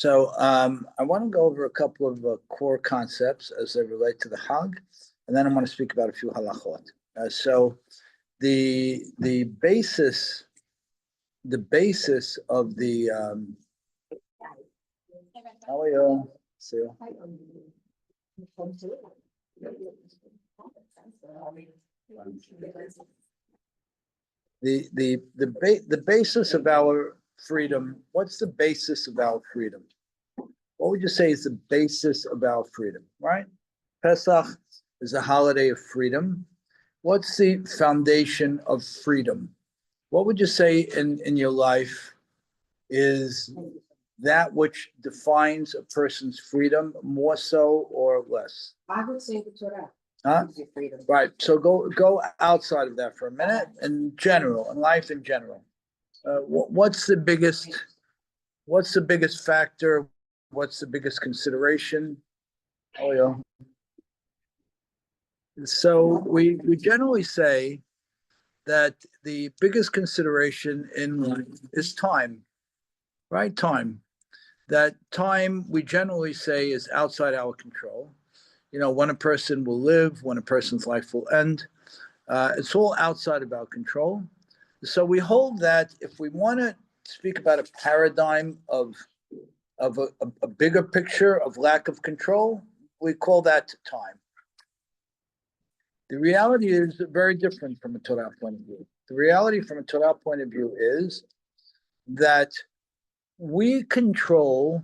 I want to go over a couple of core concepts as they relate to the Hag, and then I want to speak about a few halachot. The basis of the how are you? See you. The basis of our freedom. What's the basis of our freedom? What would you say is the basis of our freedom? Right? Pesach is a holiday of freedom. What's the foundation of freedom? What would you say in your life is that which defines a person's freedom more so or less? I would say the Torah. Huh? Freedom. Right. So go outside of that for a minute. In general, in life in general, what's the biggest factor? What's the biggest consideration? Oh yeah. So we generally say that the biggest consideration in life is time, right? Time. That time we generally say is outside our control. You know, when a person will live, when a person's life will end. It's all outside of our control. So we hold that if we want to speak about a paradigm of a bigger picture of lack of control, we call that time. The reality is very different from a Torah point of view. The reality from a Torah point of view is that we control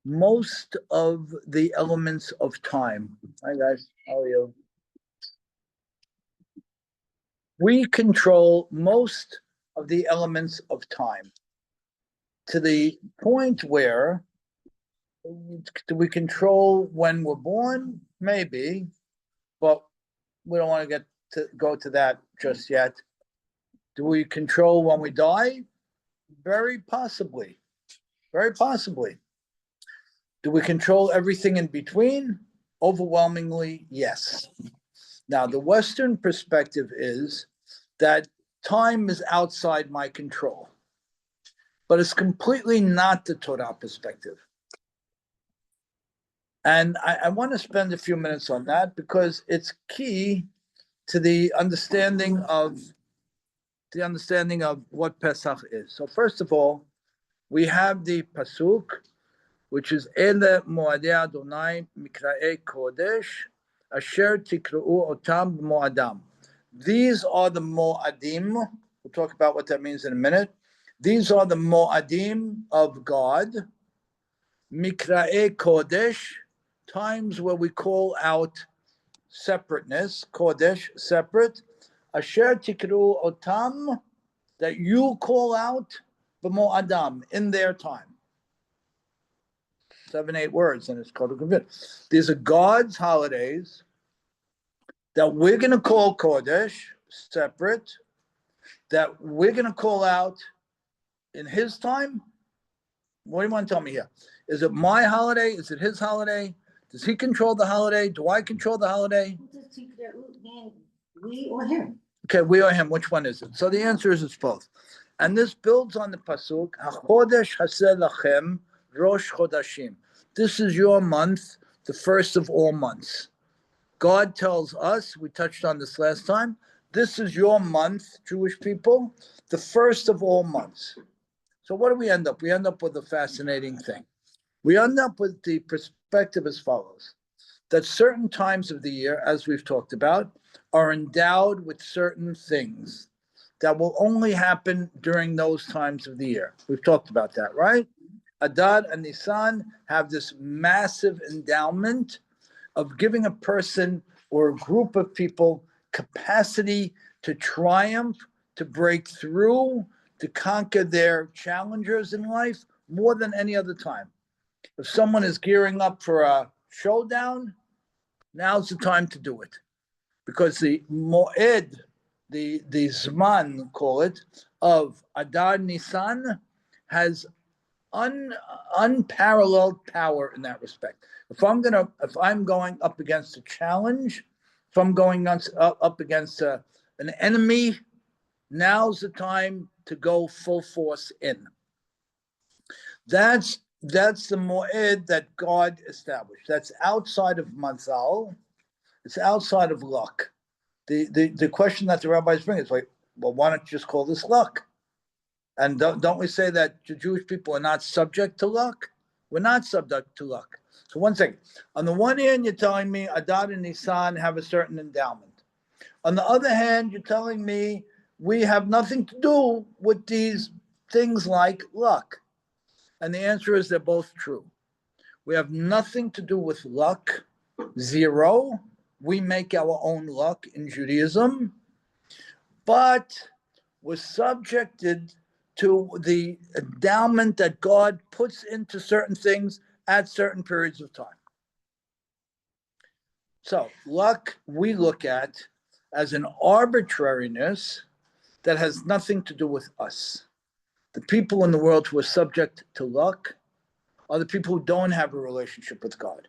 most of the elements of time. Hi guys, how are you? We control most of the elements of time to the point where do we control when we're born? Maybe, but we don't want to go to that just yet. Do we control when we die? Very possibly. Very possibly. Do we control everything in between? Overwhelmingly, yes. Now, the Western perspective is that time is outside my control, but it's completely not the Torah perspective. And I want to spend a few minutes on that because it's key to the understanding of what Pesach is. So first of all, we have the pasuk, which is Ele Moadei Adonai Mikra'ei Kodesh Asher Tikra'u Otam Mo'adam. These are the Mo'adim. We'll talk about what that means in a minute. These are the Mo'adim of God. Mikra'ei Kodesh, times where we call out separateness, Kodesh, separate. Asher Tikra'u Otam, that you call out B'Mo'adam, in their time. 7-8 words, and it's called a Kavit. These are God's holidays that we're going to call Kodesh, separate, that we're going to call out in his time. What do you want to tell me here? Is it my holiday? Is it his holiday? Does he control the holiday? Do I control the holiday? We or him? Okay, we or him. Which one is it? So the answer is it's both. And this builds on the pasuk, HaChodesh Haseh Lachem Rosh Chodashim. This is your month, the first of all months. God tells us, we touched on this last time, this is your month, Jewish people, the first of all months. So what do we end up? We end up with a fascinating thing. We end up with the perspective as follows, that certain times of the year, as we've talked about, are endowed with certain things that will only happen during those times of the year. We've talked about that, right? Adar and Nisan have this massive endowment of giving a person or a group of people capacity to triumph, to break through, to conquer their challengers in life more than any other time. If someone is gearing up for a showdown, now's the time to do it. Because the Moed, the Zman, call it, of Adar Nisan has unparalleled power in that respect. If I'm going up against a challenge, if I'm going up against an enemy, now's the time to go full force in. That's That's the moed that God established. That's outside of mazal. It's outside of luck. The question that the rabbis bring is like, well, why don't you just call this luck? And don't we say that the Jewish people are not subject to luck? We're not subject to luck. So one second. On the one hand, you're telling me Adar and Nisan have a certain endowment. On the other hand, you're telling me we have nothing to do with these things like luck. And the answer is they're both true. We have nothing to do with luck, zero. We make our own luck in Judaism, but we're subjected to the endowment that God puts into certain things at certain periods of time. So luck we look at as an arbitrariness that has nothing to do with us. The people in the world who are subject to luck are the people who don't have a relationship with God.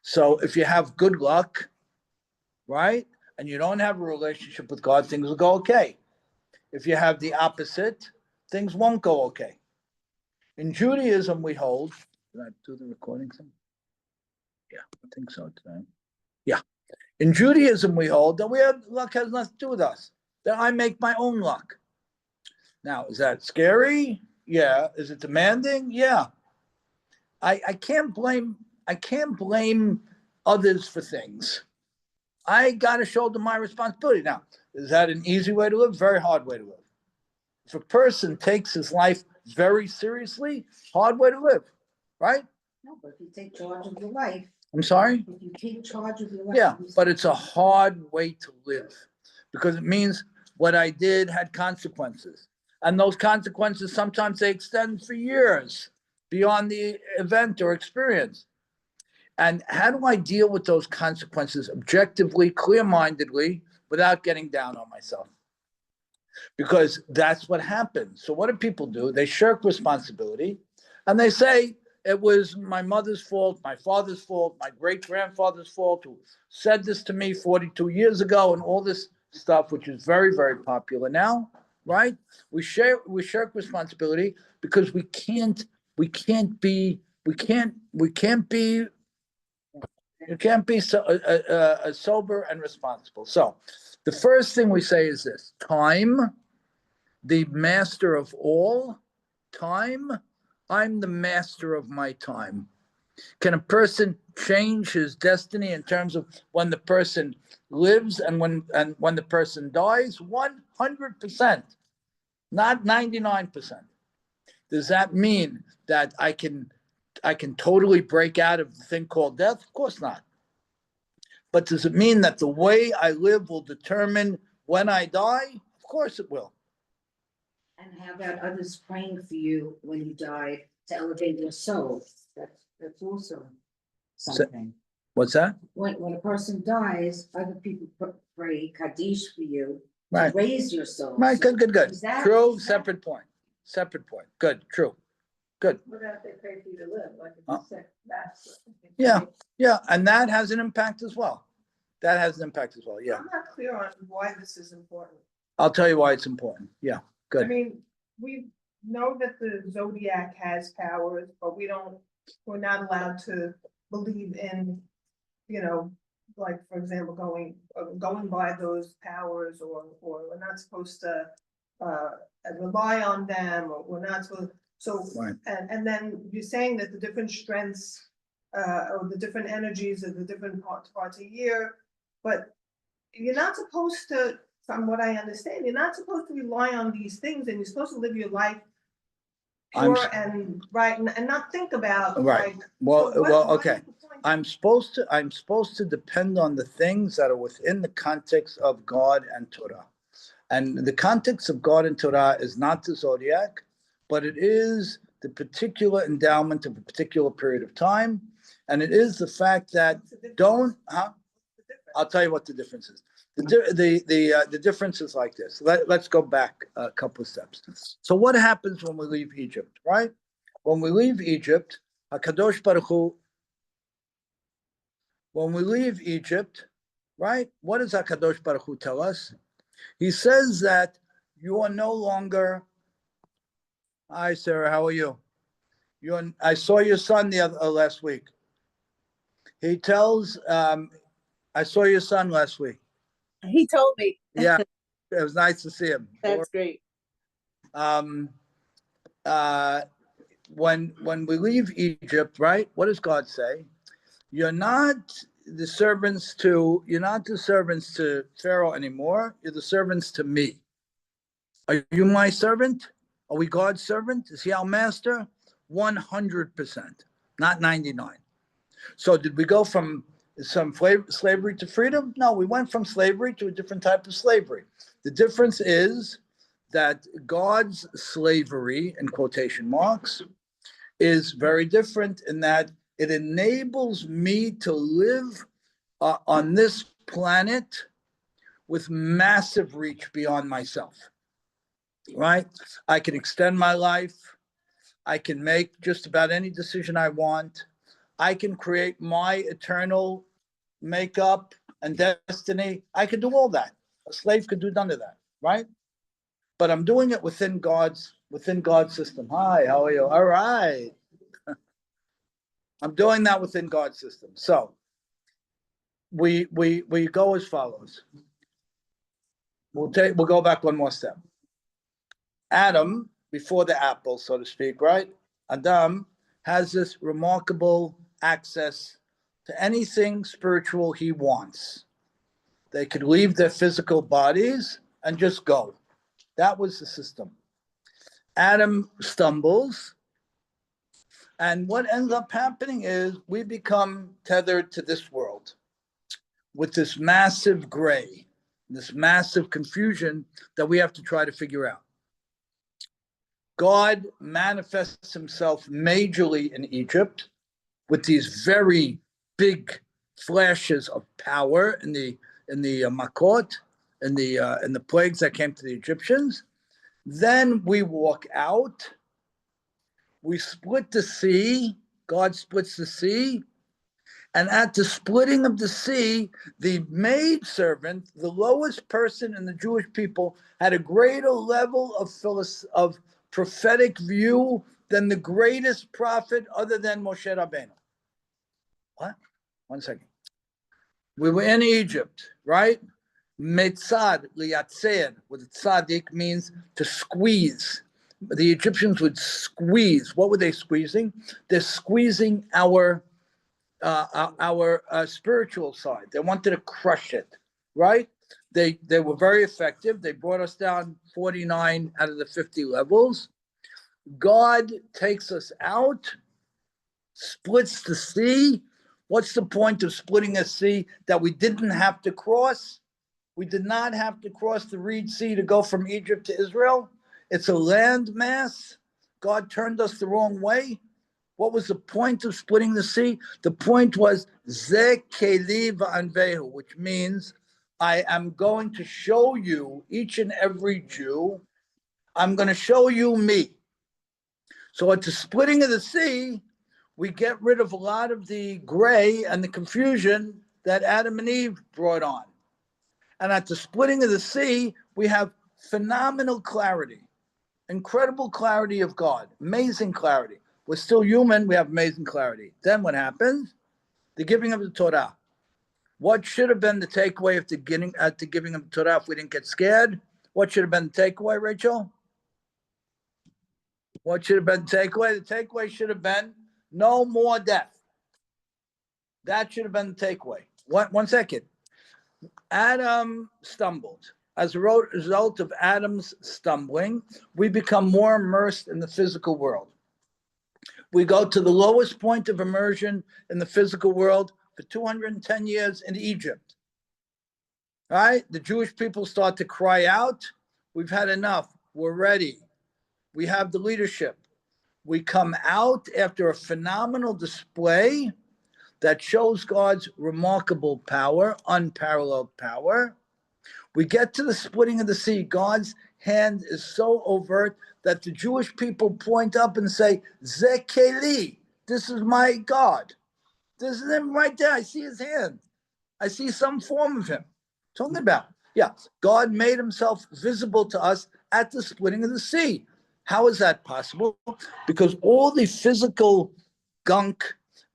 So if you have good luck, right, and you don't have a relationship with God, things will go okay. If you have the opposite, things won't go okay. In Judaism, we hold, did I do the recording thing? Yeah, I think so today. Yeah. In Judaism, we hold that we have luck has nothing to do with us, that I make my own luck. Now, is that scary? Yeah. Is it demanding? Yeah. I can't blame others for things. I got to shoulder my responsibility. Now, is that an easy way to live? Very hard way to live. If a person takes his life very seriously, hard way to live, right? No, but if you take charge of your life. I'm sorry? If you take charge of your life. Yeah, but it's a hard way to live because it means what I did had consequences. And those consequences, sometimes they extend for years beyond the event or experience. And how do I deal with those consequences objectively, clear-mindedly, without getting down on myself? Because that's what happens. So what do people do? They shirk responsibility and they say, it was my mother's fault, my father's fault, my great-grandfather's fault, who said this to me 42 years ago, and all this stuff, which is very, very popular now, right? We shirk responsibility because we can't be sober and responsible. So the first thing we say is this: time, the master of all time. I'm the master of my time. Can a person change his destiny in terms of when the person lives and when the person dies? 100%, not 99%. Does that mean that I can totally break out of the thing called death? Of course not. But does it mean that the way I live will determine when I die? Of course it will. And how about others praying for you when you die to elevate your soul? That's also something. What's that? When a person dies, other people pray Kaddish for you Right. to raise your soul. Right, So good. True, separate point. Good, true. Good. What about they pray for you to live, like if you're sick, that's. Yeah, and that has an impact as well. Yeah. I'm not clear on why this is important. I'll tell you why it's important. Yeah, good. I mean, we know that the zodiac has powers, but we're not allowed to believe in, like, for example, going by those powers, or we're not supposed to rely on them, or we're not supposed, so, Right. and then you're saying that the different strengths, or the different energies of the different parts of a year, but you're not supposed to, from what I understand, you're not supposed to rely on these things, and you're supposed to live your life pure and right, and not think about, right. like, Well, so okay. I'm supposed to depend on the things that are within the context of God and Torah. And the context of God and Torah is not the zodiac, but it is the particular endowment of a particular period of time. And it is the fact that I'll tell you what the difference is. The difference is like this. Let's go back a couple of steps. So what happens when we leave Egypt, right? When we leave Egypt, HaKadosh Baruch Hu, when we leave Egypt, right? What does HaKadosh Baruch Hu tell us? He says that you are no longer, hi Sarah, how are you? I saw your son the other last week. He tells, I saw your son last week. He told me. Yeah, it was nice to see him. That's great. Um, when we leave Egypt, right? What does God say? You're not the servants to Pharaoh anymore. You're the servants to me. Are you my servant? Are we God's servant? Is he our master? 100%, not 99. So did we go from some slavery to freedom? No, we went from slavery to a different type of slavery. The difference is that God's slavery, in quotation marks, is very different in that it enables me to live on this planet with massive reach beyond myself, right? I can extend my life. I can make just about any decision I want. I can create my eternal makeup and destiny. I could do all that. A slave could do none of that, right? But I'm doing it within God's system. Hi, how are you? All right. I'm doing that within God's system. So we go as follows. We'll go back one more step. Adam, before the apple, so to speak, right? Adam has this remarkable access to anything spiritual he wants. They could leave their physical bodies and just go. That was the system. Adam stumbles, and what ends up happening is we become tethered to this world with this massive gray, this massive confusion that we have to try to figure out. God manifests himself majorly in Egypt with these very big flashes of power in the makot, in the plagues that came to the Egyptians. Then we walk out. We split the sea. God splits the sea. And at the splitting of the sea, the maidservant, the lowest person in the Jewish people, had a greater level of prophetic view than the greatest prophet other than Moshe Rabbeinu. What? 1 second. We were in Egypt, right? Metzad liyatzer, with tzadik means to squeeze. The Egyptians would squeeze. What were they squeezing? They're squeezing our spiritual side. They wanted to crush it, right? They were very effective. They brought us down 49 out of the 50 levels. God takes us out, splits the sea. What's the point of splitting a sea that we didn't have to cross? We did not have to cross the Reed Sea to go from Egypt to Israel. It's a land mass. God turned us the wrong way. What was the point of splitting the sea? The point was Ze Keli va'anvehu, which means I am going to show you, each and every Jew, I'm going to show you me. So at the splitting of the sea, we get rid of a lot of the gray and the confusion that Adam and Eve brought on. And at the splitting of the sea, we have phenomenal clarity, incredible clarity of God, amazing clarity. We're still human, we have amazing clarity. Then what happens? The giving of the Torah. What should have been the takeaway at the giving of the Torah if we didn't get scared? What should have been the takeaway, Rachel? What should have been the takeaway? The takeaway should have been no more death. That should have been the takeaway. 1 second. Adam stumbled. As a result of Adam's stumbling, we become more immersed in the physical world. We go to the lowest point of immersion in the physical world for 210 years in Egypt. Right? The Jewish people start to cry out, we've had enough, we're ready. We have the leadership. We come out after a phenomenal display that shows God's remarkable power, unparalleled power. We get to the splitting of the sea. God's hand is so overt that the Jewish people point up and say, Ze Keli, this is my God. This is him right there. I see his hand. I see some form of him. Talking about, yeah, God made himself visible to us at the splitting of the sea. How is that possible? Because all the physical gunk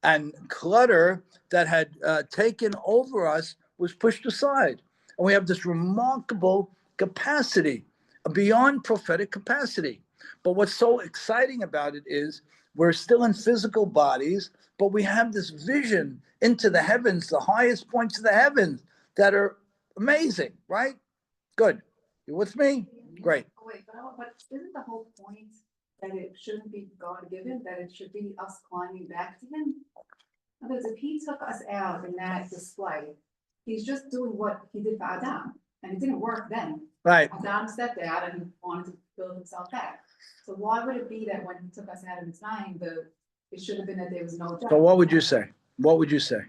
and clutter that had taken over us was pushed aside. And we have this remarkable capacity, a beyond prophetic capacity. But what's so exciting about it is we're still in physical bodies, but we have this vision into the heavens, the highest points of the heavens that are amazing, right? Good. You with me? Great. Oh, wait, but isn't the whole point that it shouldn't be God given, that it should be us climbing back to him? In other words, if he took us out in that display, he's just doing what he did for Adam, and it didn't work then. Right. Adam stepped out and wanted to build himself back. So why would it be that when he took us out of his time, it should have been that there was no death? So what would you say? What would you say?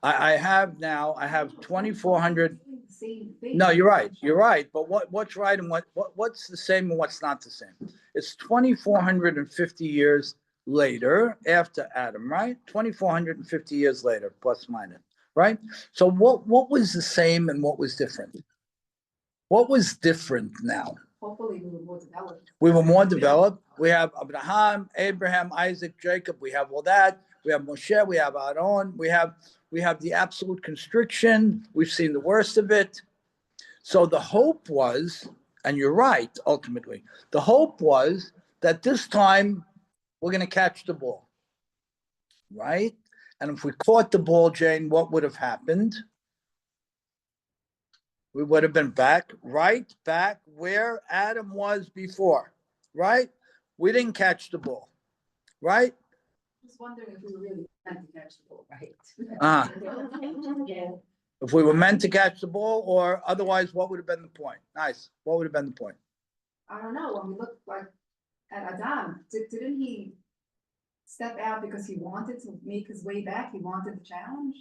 I have 2,400. No, you're right. You're right. But what's right and what's the same and what's not the same? It's 2,450 years later after Adam, right? 2,450 years later, plus minus, right? So what was the same and what was different? What was different now? Hopefully we were more developed. We were more developed. We have Abraham, Isaac, Jacob. We have all that. We have Moshe. We have Aaron. We have the absolute constriction. We've seen the worst of it. So the hope was, and you're right, ultimately, the hope was that this time we're going to catch the ball, right? And if we caught the ball, Jane, what would have happened? We would have been right back where Adam was before, right? We didn't catch the ball, right? Just wondering if we were really meant to catch the ball, right? Yeah. If we were meant to catch the ball, or otherwise, what would have been the point? Nice. What would have been the point? I don't know, when we look like at Adam, didn't he step out because he wanted to make his way back? He wanted the challenge?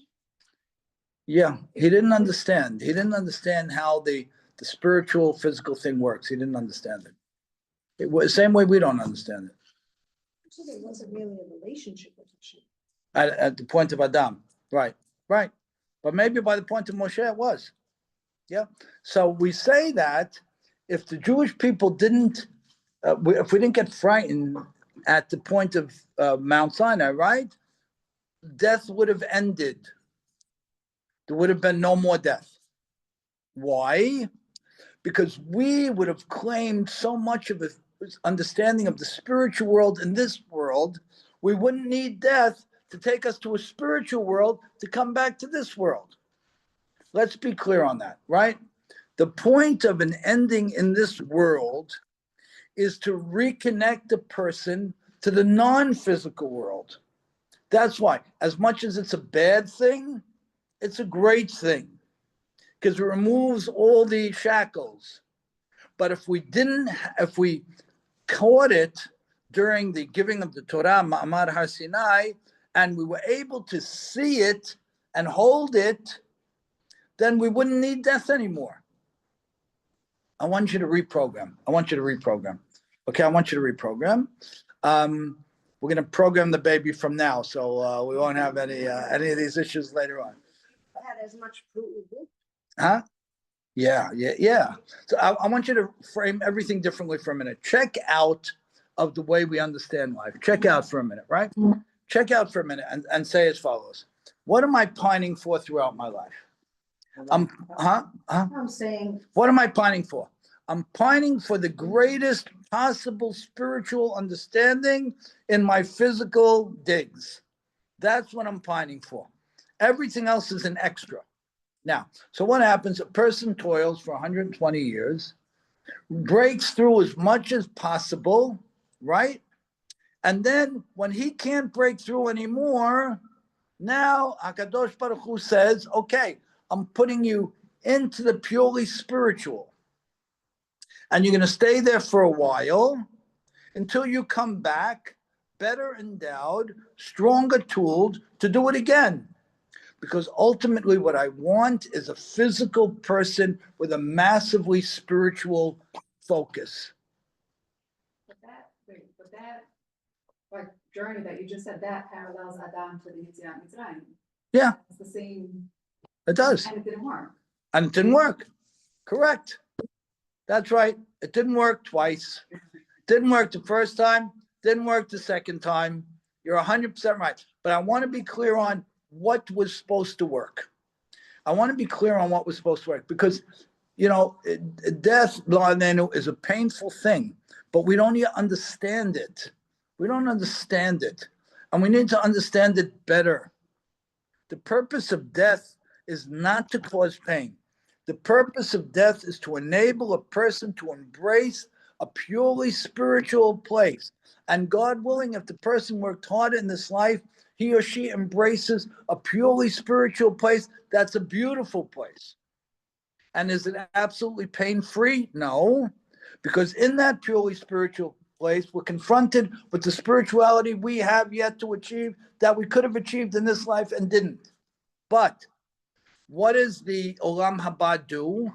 Yeah, he didn't understand. He didn't understand how the spiritual, physical thing works. He didn't understand it. It was the same way we don't understand it. So there wasn't really a relationship with Hashem. At the point of Adam, right. But maybe by the point of Moshe it was. Yeah. So we say that if the Jewish people didn't, if we didn't get frightened at the point of Mount Sinai, right? Death would have ended. There would have been no more death. Why? Because we would have claimed so much of an understanding of the spiritual world in this world, we wouldn't need death to take us to a spiritual world to come back to this world. Let's be clear on that, right? The point of an ending in this world is to reconnect the person to the non-physical world. That's why, as much as it's a bad thing, it's a great thing because it removes all the shackles. But if we caught it during the giving of the Torah, Ma'amad Har Sinai, and we were able to see it and hold it, then we wouldn't need death anymore. I want you to reprogram. Okay, I want you to reprogram. We're going to program the baby from now, so we won't have any of these issues later on. Had as much fruit with it. Huh? Yeah. So I want you to frame everything differently for a minute. Check out of the way we understand life. Check out for a minute, right? Mm-hmm. Check out for a minute and say as follows. What am I pining for throughout my life? I'm saying, What am I pining for? I'm pining for the greatest possible spiritual understanding in my physical digs. That's what I'm pining for. Everything else is an extra. Now, so what happens? A person toils for 120 years, breaks through as much as possible, right? And then when he can't break through anymore, now HaKadosh Baruch Hu says, okay, I'm putting you into the purely spiritual. And you're going to stay there for a while until you come back better endowed, stronger tooled to do it again. Because ultimately what I want is a physical person with a massively spiritual focus. But that like journey that you just said, that parallels Adam to the Yetziat Mitzrayim. Yeah. It's the same. It does. And it didn't work. And it didn't work. Correct. That's right. It didn't work twice. Didn't work the first time, didn't work the second time. You're 100% right. But I want to be clear on what was supposed to work. I want to be clear on what was supposed to work because, death is a painful thing, but we don't yet understand it. We don't understand it. And we need to understand it better. The purpose of death is not to cause pain. The purpose of death is to enable a person to embrace a purely spiritual place. And God willing, if the person worked hard in this life, he or she embraces a purely spiritual place. That's a beautiful place. And is it absolutely pain-free? No, because in that purely spiritual place, we're confronted with the spirituality we have yet to achieve that we could have achieved in this life and didn't. But what does the Olam Haba do?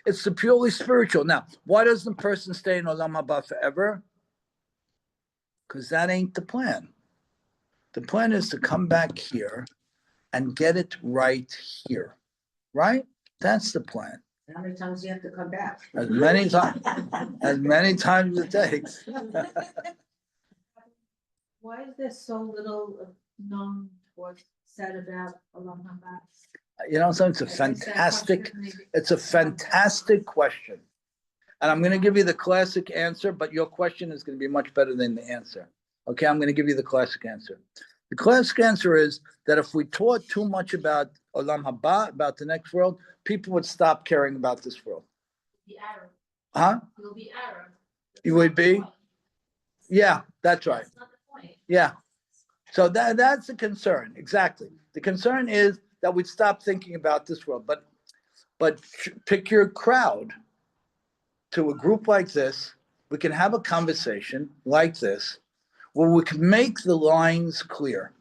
It's the purely spiritual. Now, why doesn't the person stay in Olam Haba forever? Because that ain't the plan. The plan is to come back here and get it right here, right? That's the plan. How many times do you have to come back? As many times as it takes. Why is there so little known or said about Olam Haba? So it's a fantastic question. And I'm going to give you the classic answer, but your question is going to be much better than the answer. Okay, I'm going to give you the classic answer. The classic answer is that if we taught too much about Olam Haba, about the next world, people would stop caring about this world. Be Arab. Huh? You'll be Arab. You would be? Yeah, that's right. That's not the point. Yeah. So that's the concern. Exactly. The concern is that we'd stop thinking about this world. But pick your crowd to a group like this. We can have a conversation like this where we can make the lines clear.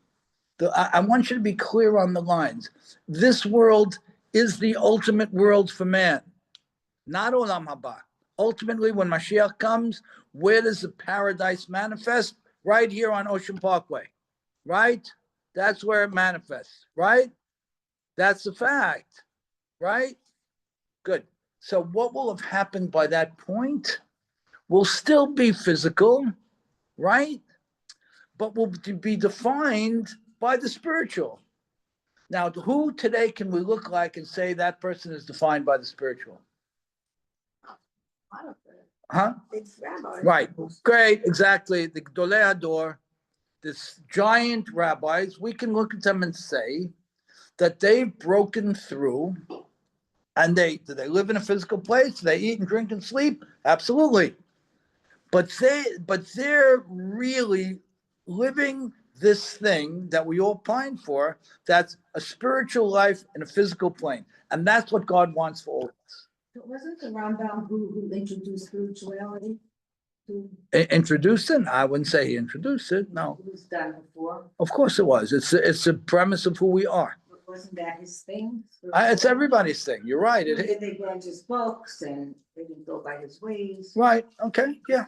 I want you to be clear on the lines. This world is the ultimate world for man, not Olam Haba. Ultimately, when Mashiach comes, where does the paradise manifest? Right here on Ocean Parkway, right? That's where it manifests, right? That's the fact, right? Good. So what will have happened by that point will still be physical, right? But will be defined by the spiritual. Now, who today can we look like and say that person is defined by the spiritual? Huh? It's rabbi. Right. Great. Exactly. The Gdolei Hador, this giant rabbis, we can look at them and say that they've broken through. And do they live in a physical place? Do they eat and drink and sleep? Absolutely. But they're really living this thing that we all pine for, that's a spiritual life in a physical plane. And that's what God wants for all of us. But wasn't the Rambam who introduced spirituality? Introduced it? I wouldn't say he introduced it, no. It was done before. Of course it was. It's the premise of who we are. Wasn't that his thing? It's everybody's thing. You're right. They burned his books and they didn't go by his ways. Right. Okay. Yeah.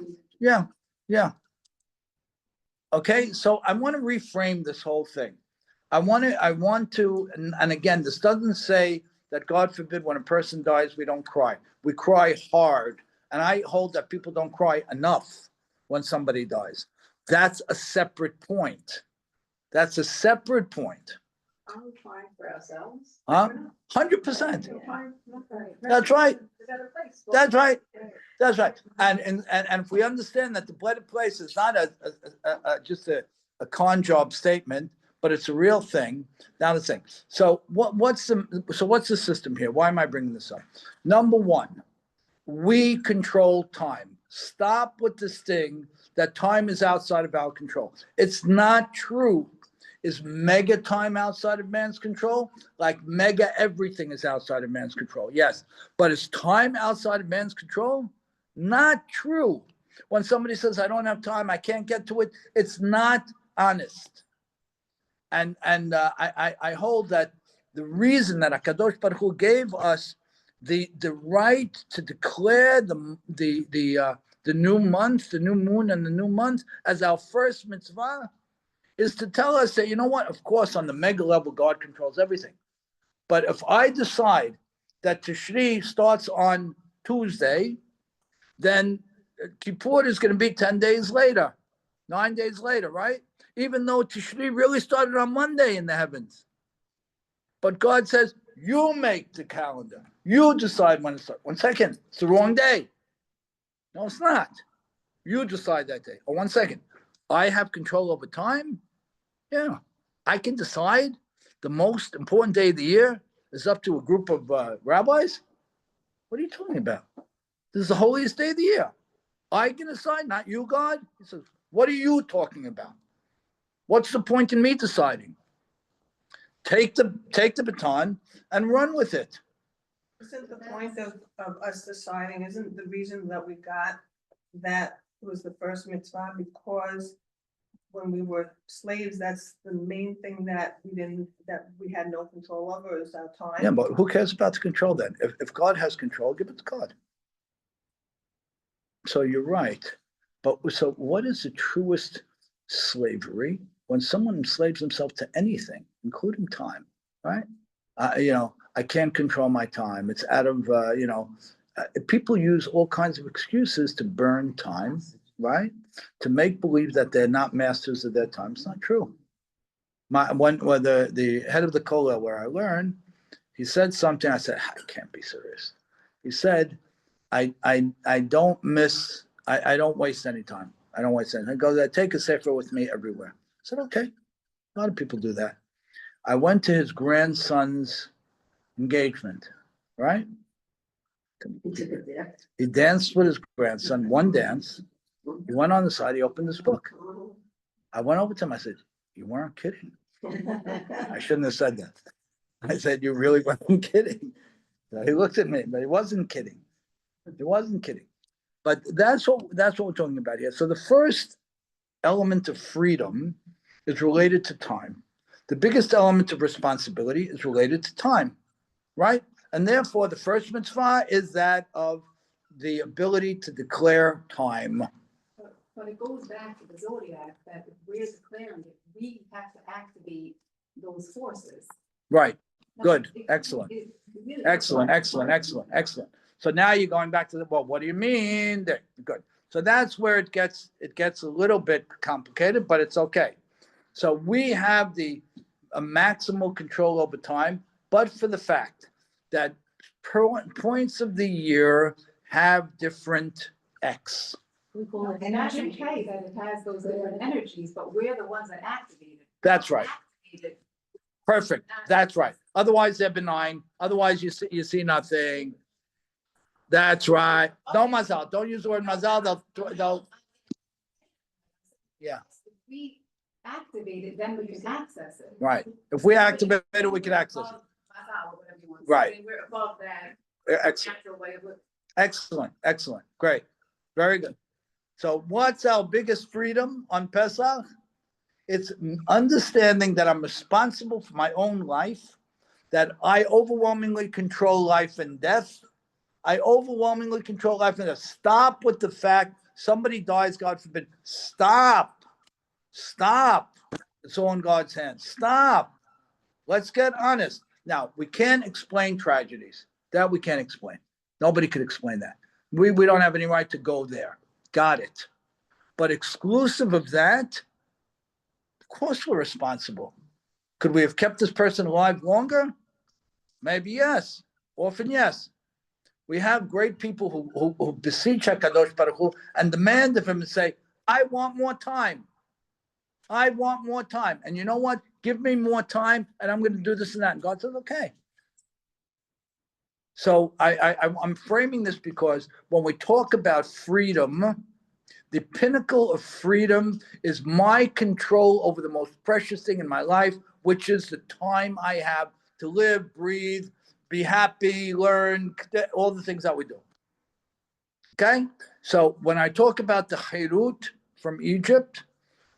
Okay. So I want to reframe this whole thing. I want to, and again, this doesn't say that God forbid when a person dies, we don't cry. We cry hard. And I hold that people don't cry enough when somebody dies. That's a separate point. That's a separate point. Are we crying for ourselves? 100%. That's That's right. That's right. Yeah. That's right. And if we understand that the blooded place is not just a con job statement, but it's a real thing. Now the thing. So what's the system here? Why am I bringing this up? Number one, we control time. Stop with this thing that time is outside of our control. It's not true. Is mega time outside of man's control? Like mega everything is outside of man's control. Yes. But is time outside of man's control? Not true. When somebody says, I don't have time, I can't get to it, it's not honest. And I hold that the reason that HaKadosh Baruch Hu gave us the right to declare the new month, the new moon and the new month as our first mitzvah is to tell us that, you know what, of course, on the mega level, God controls everything. But if I decide that Tishri starts on Tuesday, then Kippur is going to be 10 days later, 9 days later, right? Even though Tishri really started on Monday in the heavens. But God says, you make the calendar. You decide when it starts. 1 second, it's the wrong day. No, it's not. You decide that day. Oh, 1 second. I have control over time. Yeah. I can decide the most important day of the year is up to a group of rabbis. What are you talking about? This is the holiest day of the year. I can decide, not you, God. He says, what are you talking about? What's the point in me deciding? Take the baton and run with it. Isn't the point of us deciding, isn't the reason that we got that was the first mitzvah because when we were slaves, that's the main thing that we had no control over is our time. Yeah, but who cares about the control then? If God has control, give it to God. So you're right. But so what is the truest slavery? When someone enslaves himself to anything, including time, right? I can't control my time. It's out of, people use all kinds of excuses to burn time, right? To make believe that they're not masters of their time. It's not true. The head of the kollel where I learned, he said something. I said, I can't be serious. He said, I don't waste any time. I don't waste any time. He goes, I take a sefer with me everywhere. I said, okay. A lot of people do that. I went to his grandson's engagement, right? He danced with his grandson, one dance. He went on the side, he opened his book. I went over to him, I said, you weren't kidding. I shouldn't have said that. I said, you really weren't kidding. He looked at me, but he wasn't kidding. He wasn't kidding. But that's what we're talking about here. So the first element of freedom is related to time. The biggest element of responsibility is related to time, right? And therefore, the first mitzvah is that of the ability to declare time. But it goes back to the zodiac that if we're declaring it, we have to activate those forces. Right. Good. Excellent. Excellent. So now you're going back to what do you mean? Good. So that's where it gets a little bit complicated, but it's okay. So we have a maximal control over time, but for the fact that points of the year have different X. And that's okay that it has those different energies, but we're the ones that activate it. That's right. Perfect. That's right. Otherwise, they're benign. Otherwise, you see nothing. That's right. No mazal. Don't use the word mazal. They'll. Yeah. If we activate it, then we can access it. Right. If we activate it, we can access it. Right. We're above that. Excellent. Great. Very good. So what's our biggest freedom on Pesach? It's understanding that I'm responsible for my own life, that I overwhelmingly control life and death. I overwhelmingly control life and death. Stop with the fact somebody dies, God forbid. Stop. It's all in God's hands. Stop. Let's get honest. Now, we can't explain tragedies. That we can't explain. Nobody could explain that. We don't have any right to go there. Got it. But exclusive of that, of course we're responsible. Could we have kept this person alive longer? Maybe yes. Often yes. We have great people who beseech HaKadosh Baruch Hu and demand of him and say, I want more time. And you know what? Give me more time and I'm going to do this and that. And God says, okay. So I'm framing this because when we talk about freedom, the pinnacle of freedom is my control over the most precious thing in my life, which is the time I have to live, breathe, be happy, learn, all the things that we do. Okay? So when I talk about the Chirut from Egypt,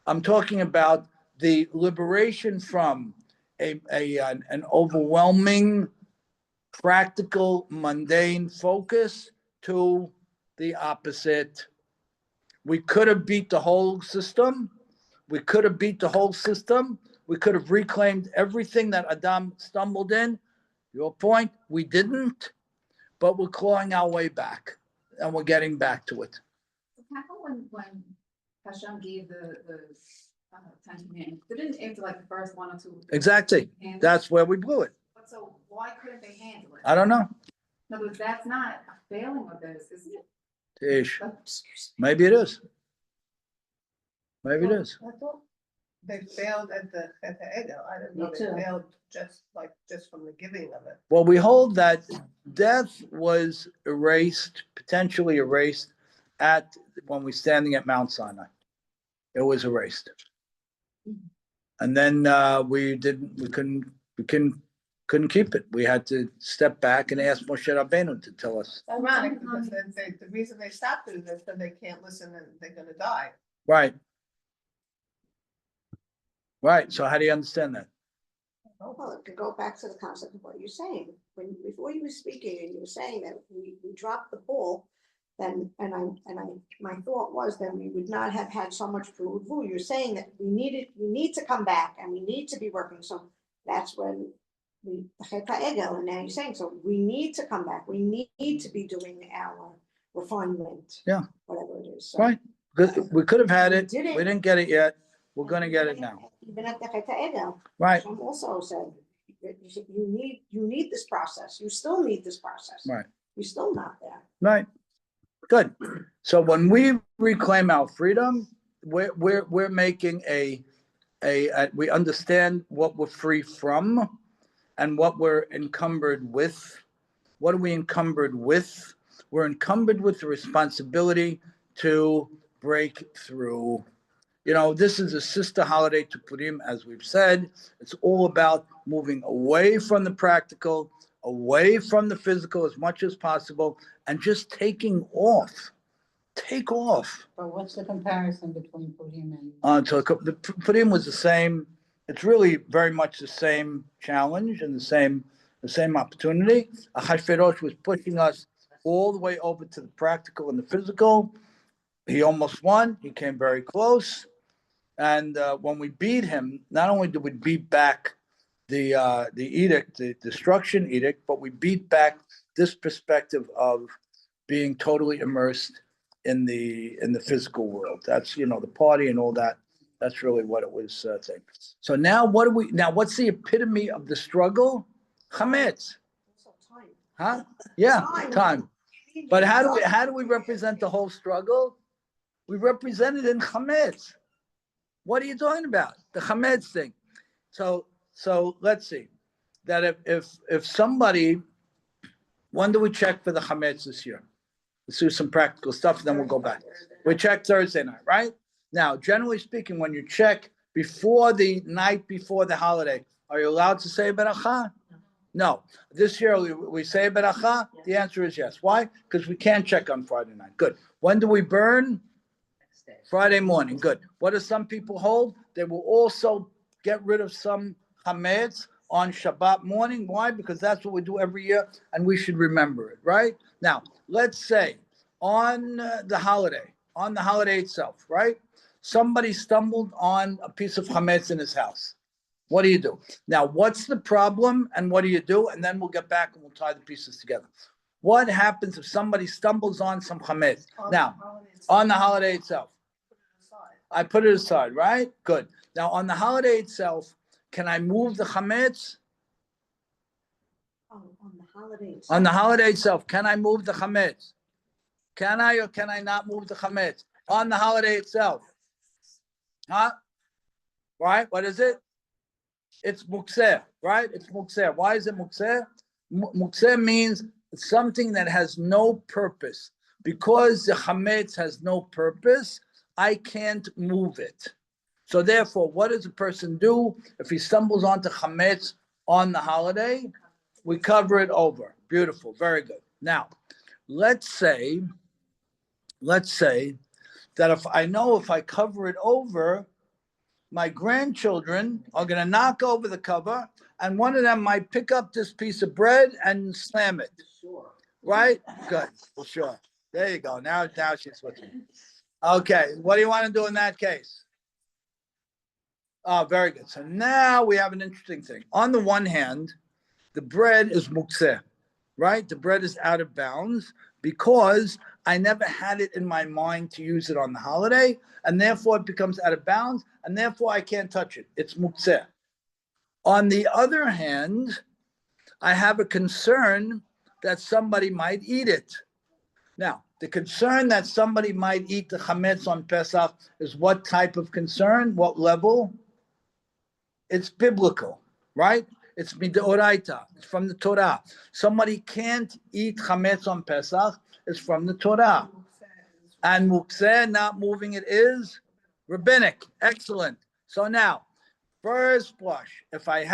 I'm talking about the liberation from an overwhelming, practical, mundane focus to the opposite. We could have beat the whole system. We could have reclaimed everything that Adam stumbled in. Your point, we didn't, but we're clawing our way back and we're getting back to it. How when Hashem gave the 10 commandments, didn't after like the first one or two? Exactly. handle it? That's where we blew it. But so why couldn't they handle it? I don't know. In other words, that's not a failing of this, is it? Ish. But- Maybe it is. Maybe it is. I thought they failed at the Egel. I didn't know Me they too. failed just from the giving of it. Well, we hold that death was erased, potentially erased when we're standing at Mount Sinai. It was erased. And then we couldn't keep it. We had to step back and ask Moshe Rabbeinu to tell us. Ironic, because the reason they stopped it is that they can't listen and they're gonna die. Right. Right. So how do you understand that? Well, to go back to the concept of what you're saying, before you were speaking and you were saying that we dropped the ball, then, my thought was then we would not have had so much food. You're saying that we need to come back and we need to be working, so that's when and now you're saying, so we need to come back, we need to be doing our refinement. Yeah. Whatever it is. So Right. We could have had it. We did it. We didn't get it yet. We're gonna get it now. Even at the Cheta Egel. Right. Some also said, that you need this process, you still need this process. Right. You're still not there. Right. Good. So when we reclaim our freedom, we're making we understand what we're free from and what we're encumbered with. What are we encumbered with? We're encumbered with the responsibility to break through. You know, this is a sister holiday to Purim, as we've said. It's all about moving away from the practical, away from the physical as much as possible, and just taking off. Take off. But what's the comparison between Purim and? So the Purim was the same. It's really very much the same challenge and the same opportunity. Ahashverosh was pushing us all the way over to the practical and the physical. He almost won. He came very close. And when we beat him, not only did we beat back the edict, the destruction edict, but we beat back this perspective of being totally immersed in the physical world. That's, the party and all that. That's really what it was saying. So now what's the epitome of the struggle? Chametz. Also time. Huh? Yeah, time. But how do we represent the whole struggle? We represent it in chametz. What are you talking about? The chametz thing. So let's see. That if somebody, when do we check for the chametz this year? Let's do some practical stuff, and then we'll go back. We check Thursday night, right? Now, generally speaking, when you check before the night before the holiday, are you allowed to say beracha? No. This year we say beracha. The answer is yes. Why? Because we can't check on Friday night. Good. When do we burn? Friday morning. Good. What do some people hold? They will also get rid of some chametz on Shabbat morning. Why? Because that's what we do every year, and we should remember it, right? Now, let's say on the holiday itself, right? Somebody stumbled on a piece of chametz in his house. What do you do? Now, what's the problem and what do you do? And then we'll get back and we'll tie the pieces together. What happens if somebody stumbles on some chametz? Now, on the holiday itself. I put it aside, right? Good. Now, on the holiday itself, can I move the chametz? Oh, on the holidays. On the holiday itself, can I move the chametz? Can I or can I not move the chametz? On the holiday itself. Huh? Right? What is it? It's mukseh, right? It's mukseh. Why is it mukseh? Mukseh means something that has no purpose. Because the chametz has no purpose, I can't move it. So therefore, what does a person do if he stumbles onto chametz on the holiday? We cover it over. Beautiful, very good. Now, let's say that if I cover it over, my grandchildren are going to knock over the cover, and one of them might pick up this piece of bread and slam it. Sure. Right? Good. Well, sure. There you go. Now she's switching. Okay. What do you want to do in that case? Oh, very good. So now we have an interesting thing. On the one hand, the bread is mukseh, right? The bread is out of bounds because I never had it in my mind to use it on the holiday, and therefore it becomes out of bounds, and therefore I can't touch it. It's muktzeh. On the other hand, I have a concern that somebody might eat it. Now, the concern that somebody might eat the chametz on Pesach is what type of concern? What level? It's biblical, right? It's midoraita. It's from the Torah. Somebody can't eat chametz on Pesach. It's from the Torah. And mukseh, not moving it, is rabbinic. Excellent. So now, first blush, if I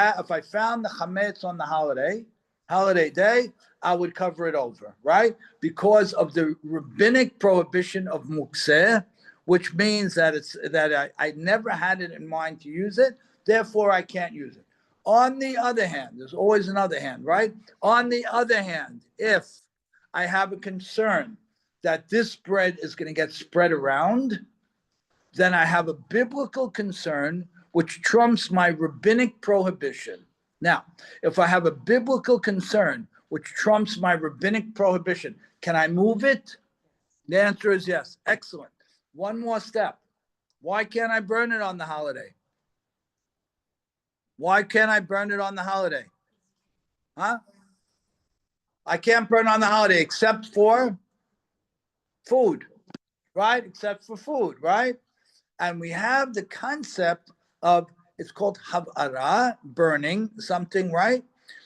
found the chametz on the holiday day, I would cover it over, right? Because of the rabbinic prohibition of mukseh, which means that I never had it in mind to use it, therefore I can't use it. On the other hand, there's always another hand, right? On the other hand, if I have a concern that this bread is going to get spread around, then I have a biblical concern which trumps my rabbinic prohibition. Now, if I have a biblical concern which trumps my rabbinic prohibition, can I move it? The answer is yes. Excellent. One more step. Why can't I burn it on the holiday? Why can't I burn it on the holiday? Huh? I can't burn on the holiday except for food, right? Except for food, right? And we have the concept of, it's called havara, burning something, right?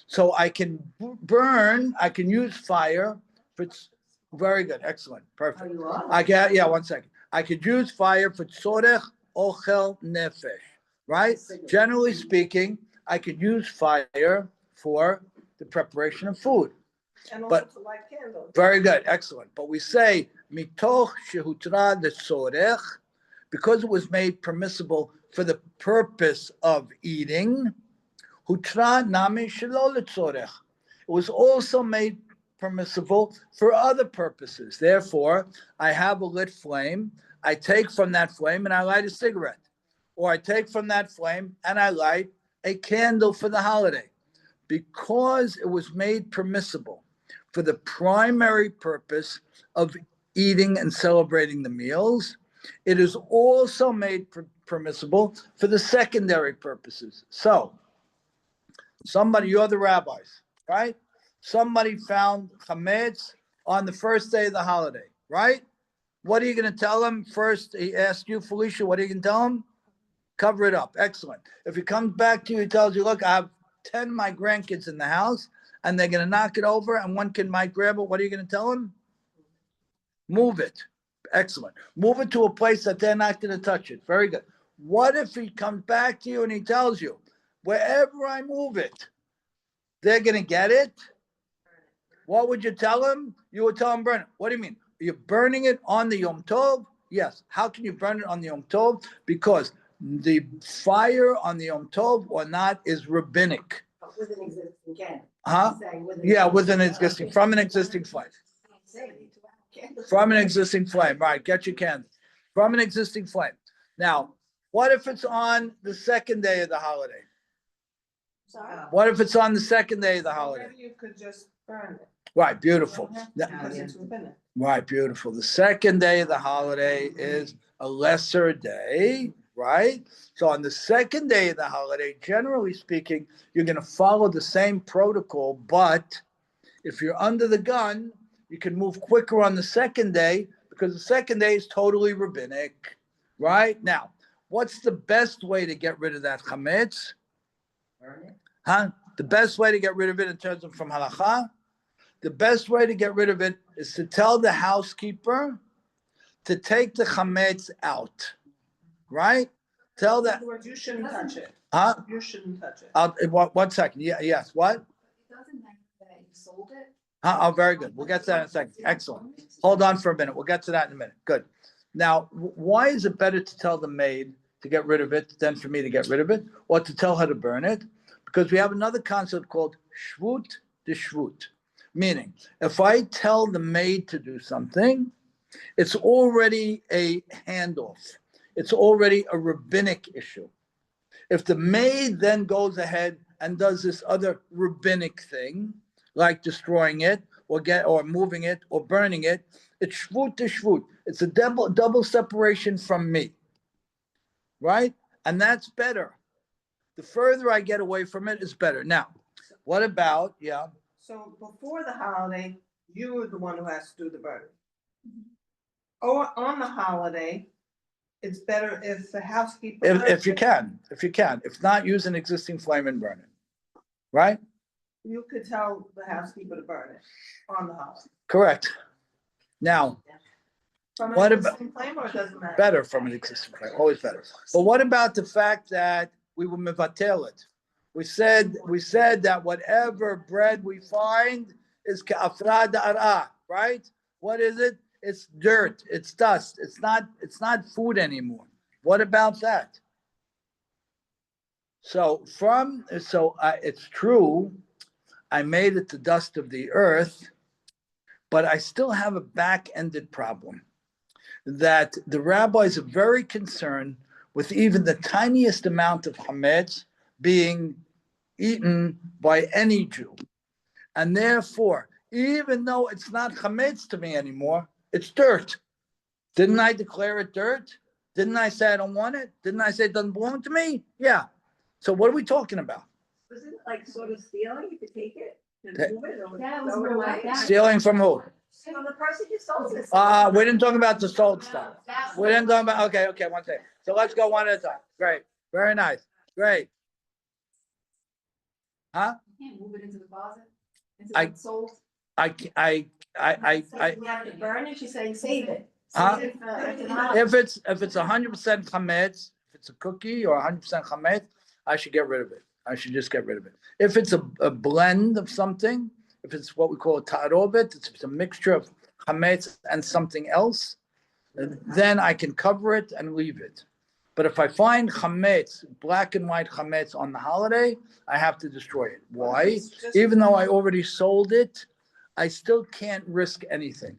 So I can burn, I can use fire. For, very good, excellent, perfect. Yeah, 1 second. I could use fire for tzorech ochel nefesh, right? Generally speaking, I could use fire for the preparation of food. And also But to light candles. very good, excellent. But we say mitoch shehutra letzorech, because it was made permissible for the purpose of eating. Hutra nami shelo letzorech. It was also made permissible for other purposes. Therefore, I have a lit flame. I take from that flame and I light a cigarette, or I take from that flame and I light a candle for the holiday, because it was made permissible for the primary purpose of eating and celebrating the meals. It is also made permissible for the secondary purposes. So, somebody, you're the rabbis, right? Somebody found chametz on the first day of the holiday, right? What are you going to tell him? First, he asked you, Felicia, what are you going to tell him? Cover it up. Excellent. If he comes back to you, he tells you, look, I have 10 of my grandkids in the house, and they're going to knock it over, and one kid might grab it. What are you going to tell him? Move it. Excellent. Move it to a place that they're not going to touch it. Very good. What if he comes back to you and he tells you, wherever I move it, they're going to get it? What would you tell him? You would tell him burn it. What do you mean? You're burning it on the Yom Tov? Yes. How can you burn it on the Yom Tov? Because the fire on the Yom Tov or not is rabbinic. With an existing candle. Huh? Yeah, with an existing, from an existing flame. From an existing flame, right, get your candle. From an existing flame. Now, what if it's on the second day of the holiday? Sorry? What if it's on the second day of the holiday? Then you could just burn it. Right, beautiful. Because it's rabbinic. Right, beautiful. The second day of the holiday is a lesser day, right? So on the second day of the holiday, generally speaking, you're going to follow the same protocol, but if you're under the gun, you can move quicker on the second day because the second day is totally rabbinic, right? Now, what's the best way to get rid of that chametz? Burn it. Huh? The best way to get rid of it in terms of from halacha? The best way to get rid of it is to tell the housekeeper to take the chametz out, right? Tell that. In other words, you shouldn't touch it. Huh? You shouldn't touch it. 1 second. Yeah, yes. What? It doesn't matter that you sold it. Oh, very good. We'll get to that in a second. Excellent. Hold on for a minute. We'll get to that in a minute. Good. Now, why is it better to tell the maid to get rid of it than for me to get rid of it, or to tell her to burn it? Because we have another concept called shvut d'shvut, meaning if I tell the maid to do something, it's already a handoff. It's already a rabbinic issue. If the maid then goes ahead and does this other rabbinic thing, like destroying it, or moving it or burning it. It's shvut to shvut. It's a double separation from me, right? And that's better. The further I get away from it, is better. Now, what about, yeah? So before the holiday, you are the one who has to do the burning. Or on the holiday, it's better if the housekeeper. If you can. If not, use an existing flame and burn it, right? You could tell the housekeeper to burn it on the holiday. Correct. Now, From What an about- existing flame, or it doesn't matter? better from an existing flame, always better. But what about the fact that we will mevatel it? We said that whatever bread we find is ka'afra da'ara, right? What is it? It's dirt, it's dust, it's not food anymore. What about that? It's true, I made it the dust of the earth, but I still have a back-ended problem. That the rabbis are very concerned with even the tiniest amount of chametz being eaten by any Jew. And therefore, even though it's not chametz to me anymore, it's dirt. Didn't I declare it dirt? Didn't I say I don't want it? Didn't I say it doesn't belong to me? Yeah. So what are we talking about? Wasn't it like sort of stealing, you could take it and Ta- move it or Yeah, it was throw it more away? like that. Stealing from who? From the person you sold it. We didn't talk about the sold stuff. We didn't talk about, okay, one second. So let's go one at a time. Great, very nice, great. Huh? You can't move it into the closet, into I- the sold. I, You have to burn it, she's saying save it. Huh? Save it for after the holiday. if it's 100% chametz, if it's a cookie or 100% chametz, I should get rid of it. I should just get rid of it. If it's a blend of something, if it's what we call a ta'arobet, it's a mixture of chametz and something else, then I can cover it and leave it. But if I find chametz, black and white chametz on the holiday, I have to destroy it. Why? It's just- Even though I already sold it, I still can't risk anything.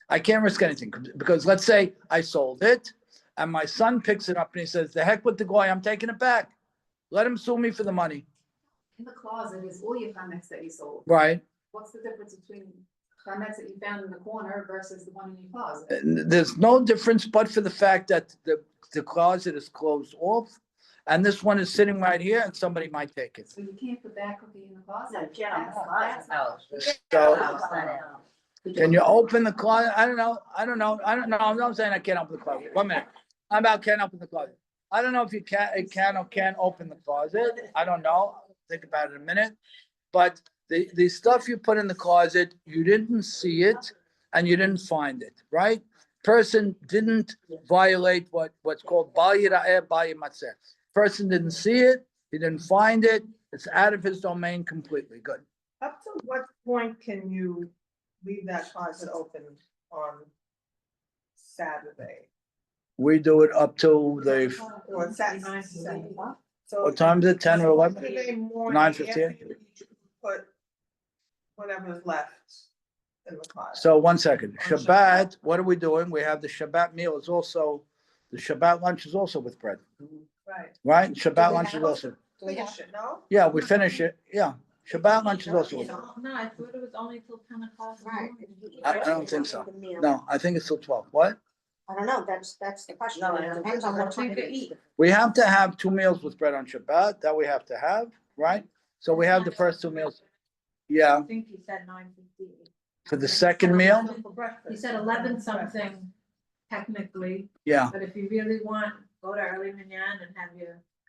I can't risk anything because let's say I sold it and my son picks it up and he says, the heck with the guy, I'm taking it back. Let him sue me for the money. In the closet is all your chametz that you sold. Right? What's the difference between chametz that you found in the corner versus the one in your closet? And there's no difference but for the fact that the closet is closed off and this one is sitting right here and somebody might take it. So you can't put that cookie in the closet. No, you can't. That's- So can you open the closet? I don't know. I'm not saying I can't open the closet. 1 minute. How about can't open the closet? I don't know if you can or can't open the closet. I don't know. I'll think about it in a minute. But the stuff you put in the closet, you didn't see it and you didn't find it, right? Person didn't violate what's called bal yira'eh, bal yimatzeh. Person didn't see it, he didn't find it, it's out of his domain completely. Good. Up to what point can you leave that closet open on Saturday? We do it up till the, Or Saturday? So what time is it, 10 or 11? Saturday morning, 9:15? after you put whatever's left in the closet. So 1 second, Shabbat, what are we doing? We have the Shabbat meal is also, the Shabbat lunch is also with bread, Right, right? Shabbat lunch is also, finish it, no? yeah, we finish it, yeah. Shabbat lunch is also with bread. No, I thought it was only till 10 o'clock. Right. I don't think so. No, I think it's till 12. What? I don't know, that's the question. It depends on what time you eat. We have to have 2 meals with bread on Shabbat, that we have to have, right? So we have the first 2 meals. Yeah, I think he said 9:15. for the second meal, For breakfast. He said 11 something technically, yeah, but if you really want, go to early minyan and have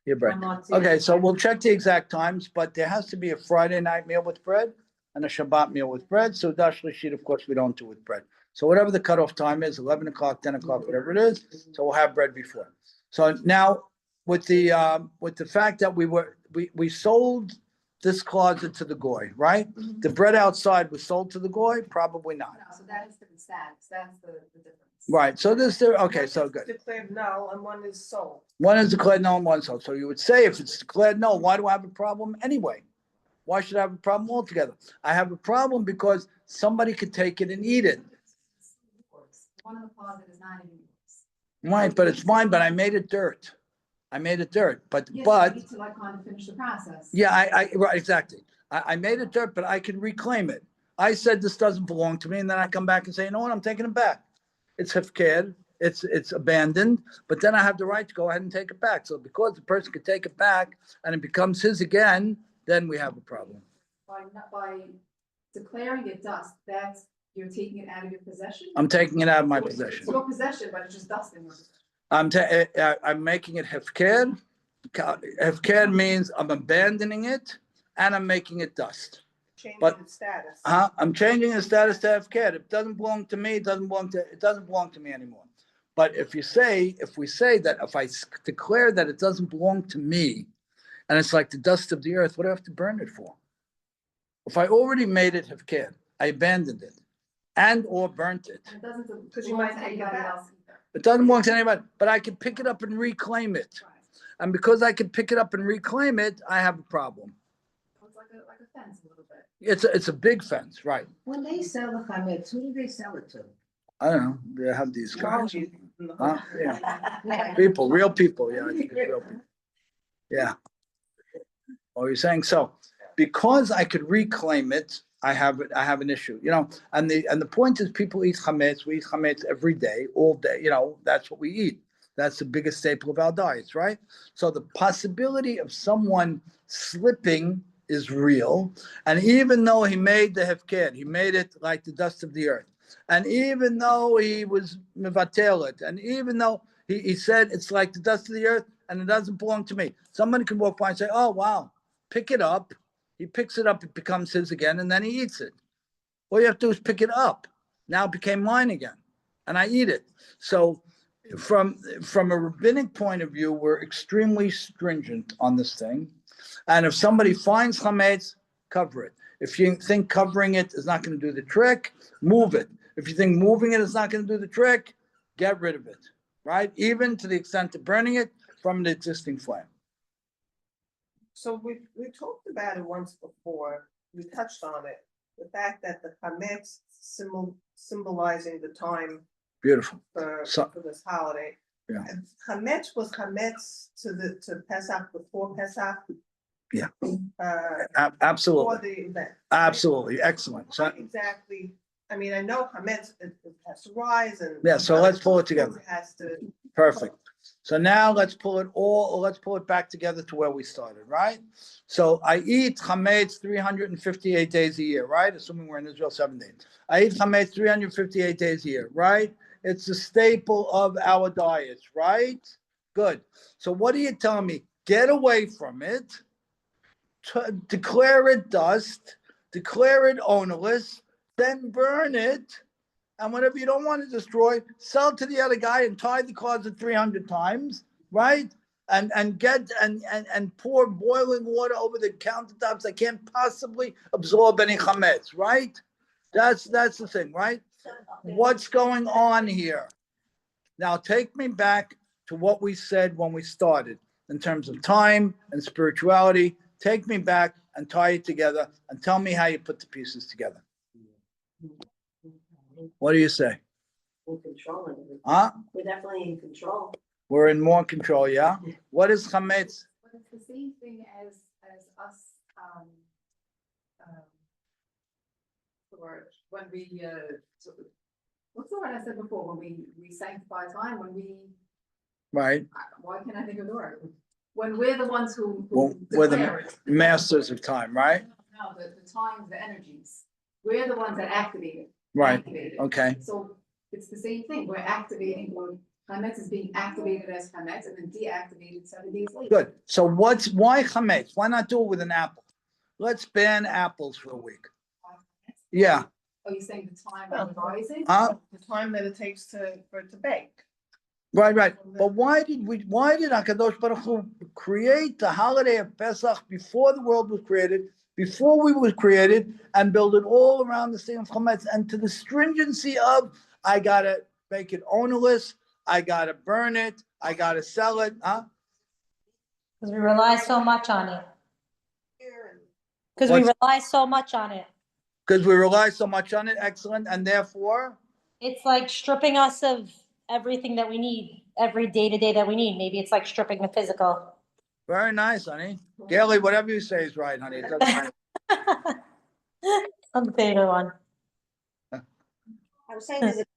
your bread. hamotzi. Okay, so we'll check the exact times, but there has to be a Friday night meal with bread and a Shabbat meal with bread. So Dash Lishit, of course, we don't do with bread. So whatever the cutoff time is, 11 o'clock, 10 o'clock, whatever it is, so we'll have bread before. So now with the fact that we sold this closet to the goy, right? The bread outside was sold to the goy? Probably not. No, so that is different status, that's the difference. Right, so okay, so One is good. declared null and one is sold. One is declared null and one sold. So you would say if it's declared null, why do I have a problem anyway? Why should I have a problem altogether? I have a problem because somebody could take it and eat it. The one in the closet is not even yours. Right, but it's mine, but I made it dirt. But, Yes, you need to like kind of finish the process. yeah, right, exactly. I made it dirt, but I can reclaim it. I said this doesn't belong to me, and then I come back and say, you know what, I'm taking it back. It's hefker, it's abandoned, but then I have the right to go ahead and take it back. So because the person could take it back and it becomes his again, then we have a problem. By declaring it dust, that's, you're taking it out of your possession? I'm taking it out of my So it's possession. your possession, but it's just dust in your possession. I'm making it hefker. Hefker means I'm abandoning it and I'm making it dust. Changing But- its status. I'm changing the status to hefker. If it doesn't belong to me, it doesn't belong to me anymore. But if we say that if I declare that it doesn't belong to me, and it's like the dust of the earth, what do I have to burn it for? If I already made it hefker, I abandoned it and or burnt it. And it doesn't Because you belong might to take it anybody back. else either. It doesn't belong to anybody, but I can pick it up and reclaim it. Right. And because I can pick it up and reclaim it, I have a problem. It's like a fence a little bit. It's a big fence, right? When they sell the chametz, who do they sell it to? I don't know. They have these guys. Technology. Huh? Yeah. People, real people. Yeah, I think it's real people. Yeah. Oh, you're saying so? Because I could reclaim it, I have an issue, you know. And the point is, people eat chametz. We eat chametz every day, all day. You know, that's what we eat. That's the biggest staple of our diets, right? So the possibility of someone slipping is real. And even though he made the hefker, he made it like the dust of the earth. And even though he was mevatel it, and even though he said it's like the dust of the earth and it doesn't belong to me, somebody can walk by and say, oh, wow, pick it up. He picks it up, it becomes his again, and then he eats it. All you have to do is pick it up. Now it became mine again, and I eat it. So from a rabbinic point of view, we're extremely stringent on this thing. And if somebody finds chametz, cover it. If you think covering it is not going to do the trick, move it. If you think moving it is not going to do the trick, get rid of it, right? Even to the extent of burning it from the existing flame. So we talked about it once before, we touched on it, the fact that the chametz symbolizing the time Beautiful. for So- this holiday. Yeah. And chametz was chametz to Pesach, before Pesach? Yeah. For Absolutely. the event. Absolutely. Excellent. So, What exactly, I mean, I know chametz, it has to rise and. Yeah, so let's pull it together. It has to. perfect. So now let's pull it back together to where we started, right? So I eat chametz 358 days a year, right? Assuming we're in Israel 7 days. I eat chametz 358 days a year, right? It's a staple of our diets, right? Good. So what are you telling me? Get away from it, declare it dust, declare it ownerless, then burn it. And whatever you don't want to destroy, sell to the other guy and tie the closet 300 times, right? And pour boiling water over the countertops that can't possibly absorb any chametz, right? That's the thing, right? What's going on here? Now take me back to what we said when we started in terms of time and spirituality. Take me back and tie it together and tell me how you put the pieces together. What do you say? In control of it. Huh? We're definitely in control. We're in more control, yeah? What is chametz? But it's the same thing as us, or when we, what's the word I said before, when we sanctify time, when we, Right? why can't I think of the word? When we're the ones who Well, we're the declare it. masters of time, right? No, the times, the energies, we're the ones that activate it. Right. Activate it. Okay. So it's the same thing, we're activating, chametz is being activated as chametz and then deactivated 7 days later. Good. So why chametz? Why not do it with an apple? Let's ban apples for a week. Yeah. Are you saying the time of rising? The time that it takes for it to bake. Right. But why did HaKadosh Baruch Hu create the holiday of Pesach before the world was created, before we were created, and build it all around the same chametz and to the stringency of, I gotta make it ownerless, I gotta burn it, I gotta sell it, huh? Because we rely so much on it. Because What's- we rely so much on it. Because we rely so much on it, excellent, and therefore, It's like stripping us of everything that we need, every day-to-day that we need. Maybe it's like stripping the physical. very nice, honey. Gaily, whatever you say is right, honey. It doesn't matter. I'm the favorite one. I was saying, does it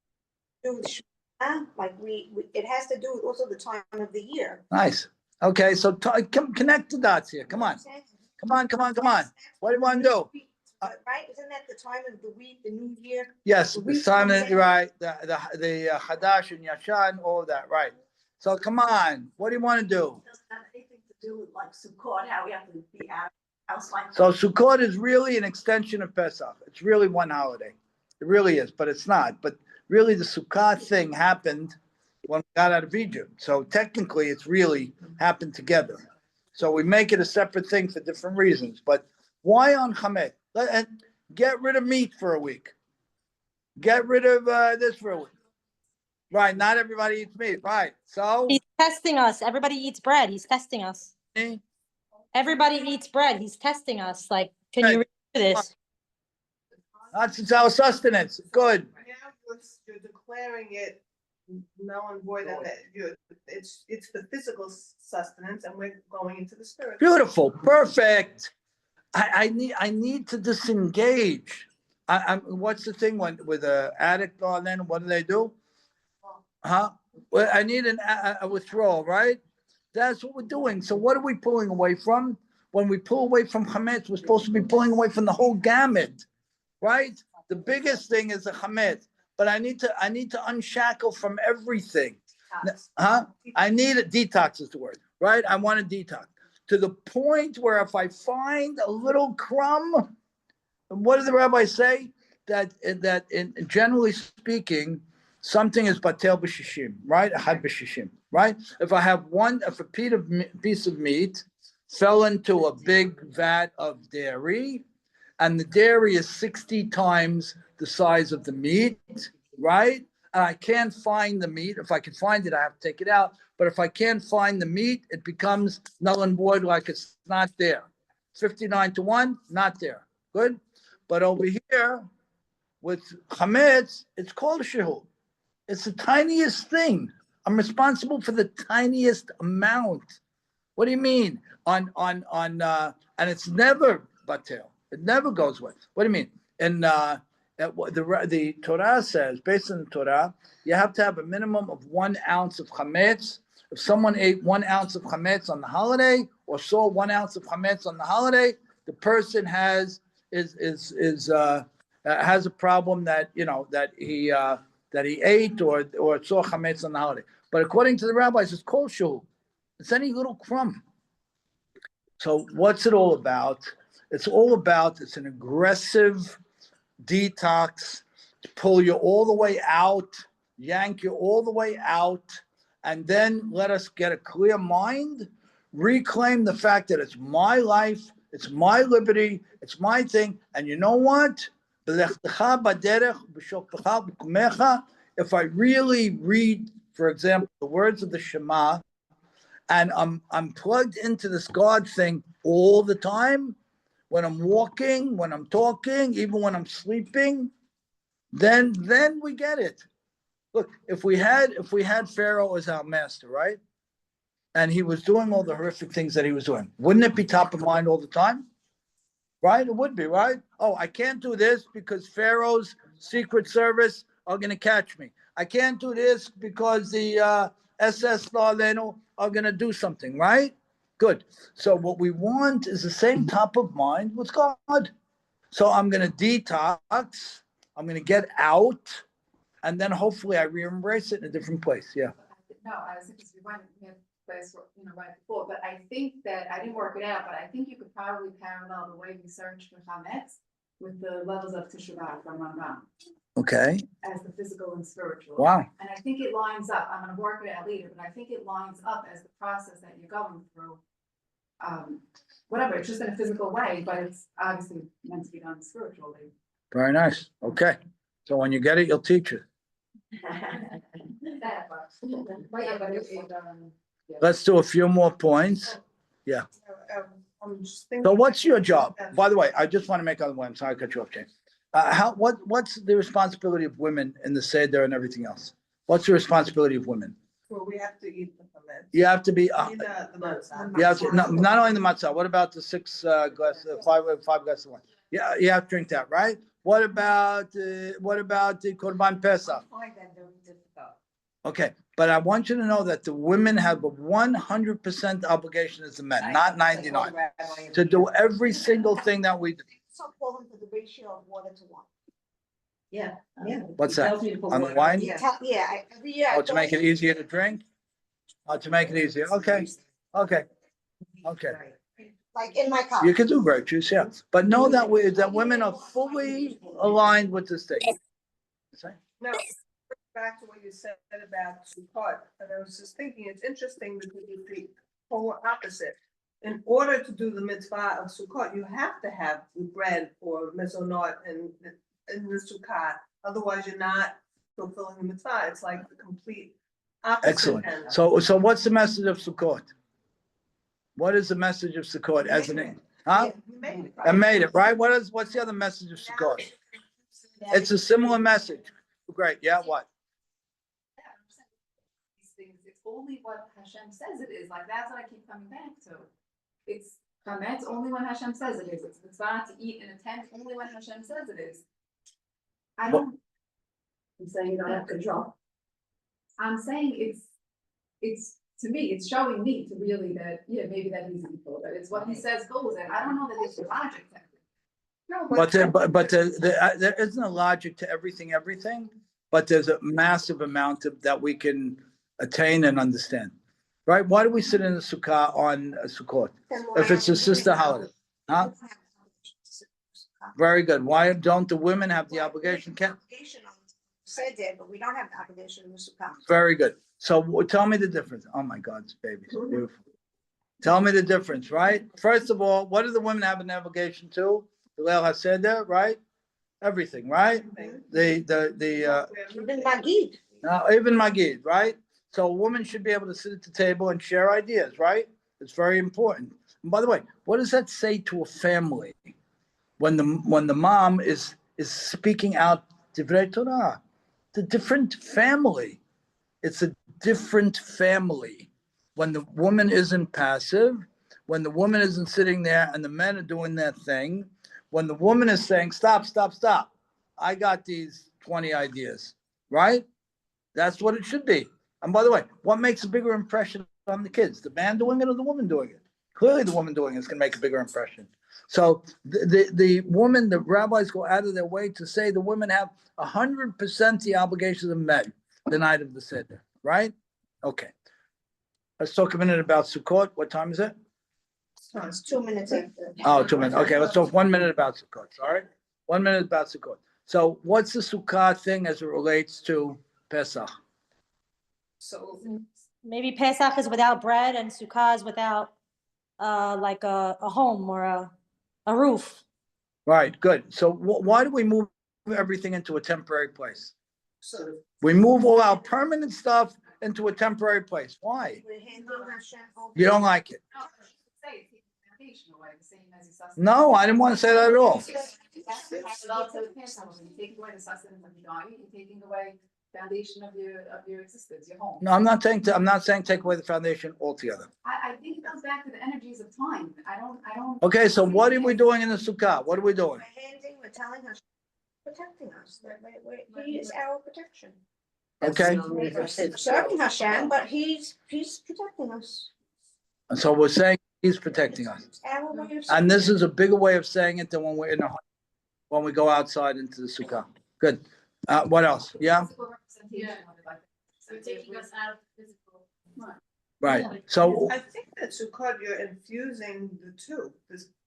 do with Shema? Like it has to do with also the time of the year. Nice. Okay, so connect the dots here. Come on. Come on. What do you want to do? Right? Isn't that the time of the week, the new year? Yes, The the week sun, comes in. right, the Hadash and Yashan, all of that, right. So come on, what do you want to do? Doesn't have anything to do with like Sukkot, how we have to be out house like. So Sukkot is really an extension of Pesach. It's really one holiday. It really is, but it's not. But really the Sukkot thing happened when we got out of Egypt. So technically it's really happened together. So we make it a separate thing for different reasons. But why on Chametz? Get rid of meat for a week. Get rid of this for a week. Right, not everybody eats meat, right? So He's testing us. Everybody eats bread. He's testing us. Everybody eats bread. He's testing us. Like, can you read this? Not since our sustenance. Good. Now you're declaring it null and void, and that it's the physical sustenance, and we're going into the spirit. Beautiful. Perfect. I need to disengage. What's the thing when with an addict on then what do? Huh? Well, I need a withdrawal, right? That's what we're doing. So what are we pulling away from? When we pull away from Chametz, we're supposed to be pulling away from the whole gamut, right? The biggest thing is the Chametz, but I need to unshackle from everything. Huh? I need a detox is the word, right? I want a detox to the point where if I find a little crumb, what does the rabbi say? That in generally speaking, something is batel b'shishim, right? Ahad b'shishim, right? If a piece of meat fell into a big vat of dairy, and the dairy is 60 times the size of the meat, right? And I can't find the meat. If I can find it, I have to take it out. But if I can't find the meat, it becomes null and void, like it's not there. 59-1, not there. Good. But over here with chametz, it's called shehu. It's the tiniest thing. I'm responsible for the tiniest amount. What do you mean? And it's never batel. It never goes away. What do you mean? And the Torah says, based on the Torah, you have to have a minimum of 1 ounce of chametz. If someone ate 1 ounce of chametz on the holiday, or saw 1 ounce of chametz on the holiday, the person has a problem that he ate or saw chametz on the holiday. But according to the rabbis, it's kol shehu. It's any little crumb. So what's it all about? It's an aggressive detox to pull you all the way out, yank you all the way out, and then let us get a clear mind, reclaim the fact that it's my life, it's my liberty, it's my thing. And you know what? If I really read, for example, the words of the Shema, and I'm plugged into this God thing all the time, when I'm walking, when I'm talking, even when I'm sleeping, then we get it. Look, if we had Pharaoh as our master, right? And he was doing all the horrific things that he was doing, wouldn't it be top of mind all the time? Right? It would be, right? Oh, I can't do this because Pharaoh's Secret Service are going to catch me. I can't do this because the SS Larleno are going to do something, right? Good. So what we want is the same top of mind with God. So I'm going to detox. I'm going to get out. And then hopefully I re-embrace it in a different place. Yeah. No, I was because we went place right before, but I think that I didn't work it out, but I think you could probably parallel the way we search for chametz with the levels of Tisha B'Av from Rambam. Okay. As the physical and spiritual. Wow. And I think it lines up. I'm going to work it out later, but I think it lines up as the process that you're going through. Whatever, it's just in a physical way, but it's obviously meant to be done spiritually. Very nice. Okay. So when you get it, you'll teach it. Let's do a few more points. Yeah. I'm just thinking. So what's your job? By the way, I just want to make other one. Sorry, I cut you off, James. What's the responsibility of women in the Seder and everything else? What's the responsibility of women? Well, we have to eat the chametz. You have to be. The matzah. You have to, not only the matzah. What about the 5 glasses of wine? Yeah, you have to drink that, right? What about the Korban Pesach? I find that very difficult. Okay, but I want you to know that the women have a 100% obligation as the men, not 99, to do every single thing that we do. So calling for the ratio of water to one. Yeah, yeah. What's He that? tells me to put On the water- wine? Yeah. Every year. Oh, to make it easier to drink? Oh, to make it easier, okay, okay. Right. Like in my car. You can do grape juice, yeah, but know that women are fully aligned with this thing. Now, back to what you said about Sukkot, and I was just thinking, it's interesting because it's the polar opposite. In order to do the mitzvah of Sukkot, you have to have the bread or mezonot in the Sukkot, otherwise you're not fulfilling the mitzvah, it's like the complete opposite. Excellent. end. So what's the message of Sukkot? What is the message of Sukkot as an, huh? You made it, I right? made it, right? What's the other message of Sukkot? It's a similar message. Great, yeah, what? These things, it's only what Hashem says it is, like, that's what I keep coming back to. It's chametz only when Hashem says it is, it's mitzvah to eat in a tent only when Hashem says it is. I don't, I'm saying you don't have control. I'm saying it's, to me, it's showing me to really that, yeah, maybe that he's equal, that it's what he says goes, and I don't know that there's a logic to it. No, But there isn't a logic to everything, but there's a massive amount of that we can attain and understand. Right? Why do we sit in the sukkah on Sukkot? If it's a sister holiday, huh? Very good. Why don't the women have the obligation? Said there, but we don't have the obligation in the Sukkah. Very good. So tell me the difference. Oh my God, this baby's beautiful. Tell me the difference, right? First of all, what do the women have an obligation to? The Leil HaSeder, right? Everything, right? Even Magid. Even Magid, right? So a woman should be able to sit at the table and share ideas, right? It's very important. And by the way, what does that say to a family when the mom is speaking out Divrei Torah? It's a different family. It's a different family. When the woman isn't passive, when the woman isn't sitting there and the men are doing their thing, when the woman is saying, stop, stop, stop. I got these 20 ideas, right? That's what it should be. And by the way, what makes a bigger impression on the kids? The man doing it or the woman doing it? Clearly the woman doing it is going to make a bigger impression. So the woman, the rabbis go out of their way to say the women have 100% the obligations of men the night of the Seder, right? Okay. Let's talk a minute about Sukkot. What time is it? It's 2 minutes after. Oh, 2 minutes. Okay, let's talk 1 minute about Sukkot. All right? 1 minute about Sukkot. So what's the Sukkot thing as it relates to Pesach? So, Maybe Pesach is without bread and Sukkah is without like a home or a roof. Right, good. So why do we move everything into a temporary place? so We move all our permanent stuff into a temporary place. Why? We're handing Hashem over. You don't like it? No, I should say it's taking the foundation away, the same as the sustenance. No, I didn't want to say that at all. That's relative to Pesach, when you're taking away the sustenance of your body, you're taking away foundation of your existence, your home. No, I'm not saying take away the foundation altogether. I think it goes back to the energies of time. I don't. Okay, so what are we doing in the Sukkah? What are we doing? We're telling Hashem, protecting us. He is our protection. Okay, We're serving Hashem, but he's protecting us. and so we're saying he's protecting us. It's our way of And this is a bigger way of saying it than when we're when we go outside into the Sukkah. Good. What else? Yeah, Physical representation of it, like, So taking us out of physical. right. So, I think that Sukkot, you're infusing the two,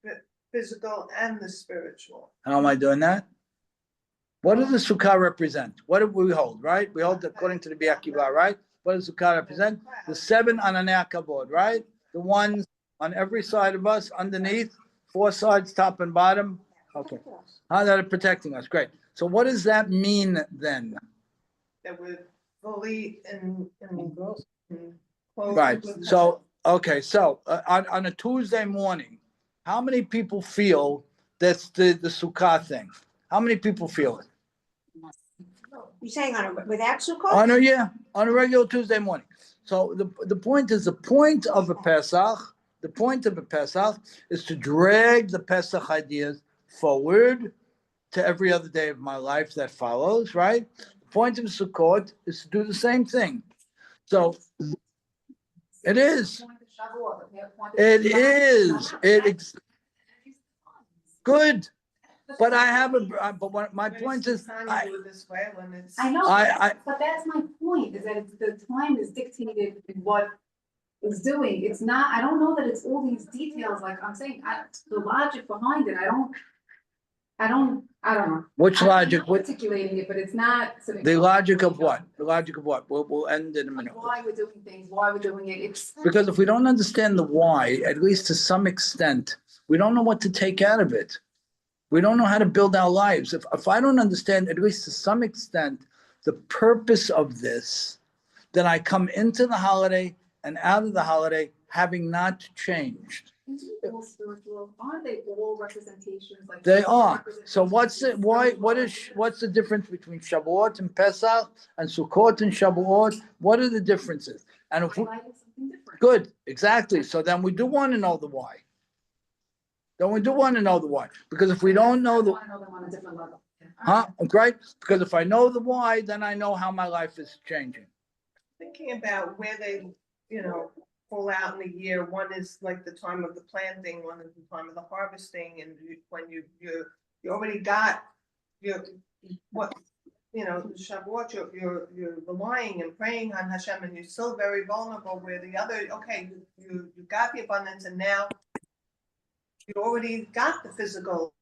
the physical and the spiritual. how am I doing that? What does the Sukkah represent? What do we hold, right? We hold according to the Bi Akiva, right? What does Sukkah represent? The 7 Ananei Kavod, right? The ones on every side of us, underneath, 4 sides, top and bottom. Okay. How that are protecting us. Great. So what does that mean then? That we're fully in Right. So, okay. So on a Tuesday morning, how many people feel that's the Sukkah thing? How many people feel it? You're saying without Sukkot? On a regular Tuesday morning. So the point is, the point of a Pesach is to drag the Pesach ideas forward to every other day of my life that follows, right? The point of Sukkot is to do the same thing. So it is. It is. Good. But I have but what my point is, I know, but that's my point, is that the time is dictated in what it's doing. It's not, I don't know that it's all these details, like I'm saying, the logic behind it, I don't know. which I'm logic, not articulating it, but it's not. the logic of what? The logic of what? We'll end in a minute. Why we're doing things, why we're doing it, it's. Because if we don't understand the why, at least to some extent, we don't know what to take out of it. We don't know how to build our lives. If I don't understand, at least to some extent, the purpose of this, then I come into the holiday and out of the holiday having not changed. All spiritual, aren't they all representations? Like They are. So what's the difference between Shavuot and Pesach and Sukkot and Shavuot? What are the differences? And if we, highlighting something different. good, exactly. So then we do want to know the why. Then we do want to know the why. Because if we don't know the, I wanna know them on a different level. huh? Great. Because if I know the why, then I know how my life is changing. Thinking about where they, fall out in the year. One is like the time of the planting, one is the time of the harvesting, and when you already got your, Shavuot, you're relying and praying on Hashem, and you're still very vulnerable, where the other, okay, you got the abundance, and now you already got the physical,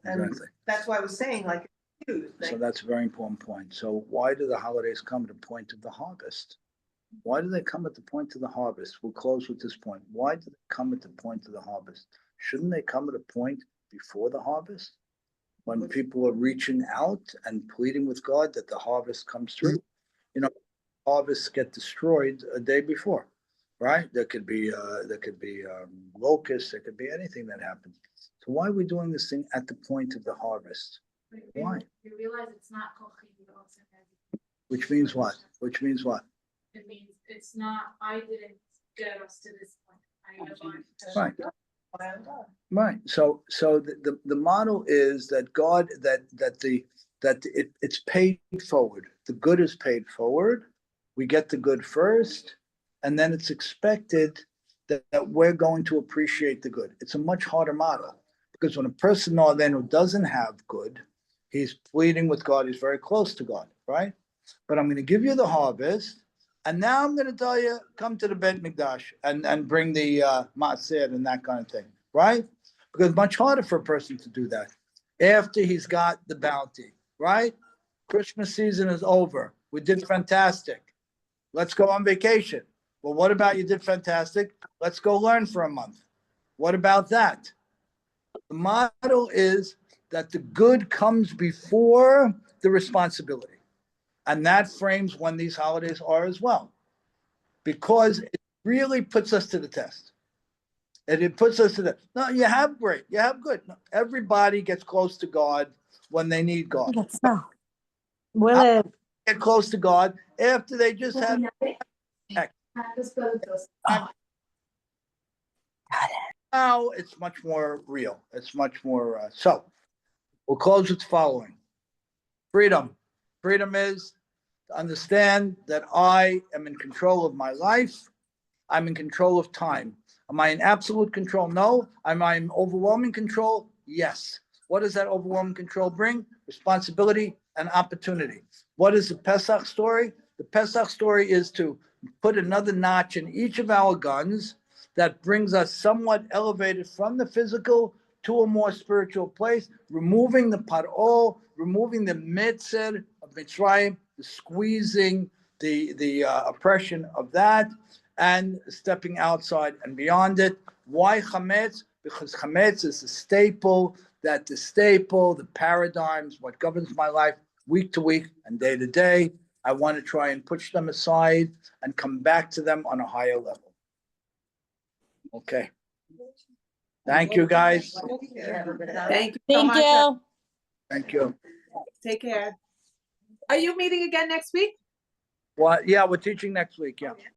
and Exactly. that's why I was saying, like, So that's a very important point. So why do the holidays come at the point of the harvest? Why do they come at the point of the harvest? We'll close with this point. Why do they come at the point of the harvest? Shouldn't they come at a point before the harvest? When people are reaching out and pleading with God that the harvest comes through? Harvests get destroyed a day before, right? There could be locusts, there could be anything that happens. So why are we doing this thing at the point of the harvest? Why? You realize it's not. Which means what? Which means what? It means it's not, I didn't get us to this point. I rely. Right. Right. So the model is that God, it's paid forward. The good is paid forward. We get the good first, and then it's expected that we're going to appreciate the good. It's a much harder model, because when a person then who doesn't have good, he's pleading with God, he's very close to God, right? But I'm going to give you the harvest, and now I'm going to tell you, come to the Beit Mikdash and bring the Maaser and that kind of thing, right? Because it's much harder for a person to do that after he's got the bounty, right? Christmas season is over. We did fantastic. Let's go on vacation. Well, what about you did fantastic? Let's go learn for a month. What about that? The model is that the good comes before the responsibility. And that frames when these holidays are as well, because it really puts us to the test. And it puts us to the, no, you have great, you have good. No, everybody gets close to God when they need God. Will it? Get close to God after they just had. Now it's much more real. It's much more, so we'll close with the following. Freedom. Freedom is to understand that I am in control of my life. I'm in control of time. Am I in absolute control? No. Am I in overwhelming control? Yes. What does that overwhelming control bring? Responsibility and opportunity. What is the Pesach story? The Pesach story is to put another notch in each of our guns that brings us somewhat elevated from the physical to a more spiritual place, removing the par'ol, removing the mitzvah of Mitzrayim, the squeezing, the oppression of that, and stepping outside and beyond it. Why chametz? Because chametz is the staple, the paradigms, what governs my life week to week and day to day. I want to try and push them aside and come back to them on a higher level. Okay. Thank you, guys. Thank you so Thank much. you. Thank you. Take care. Are you meeting again next week? Well, yeah, we're teaching next week, yeah.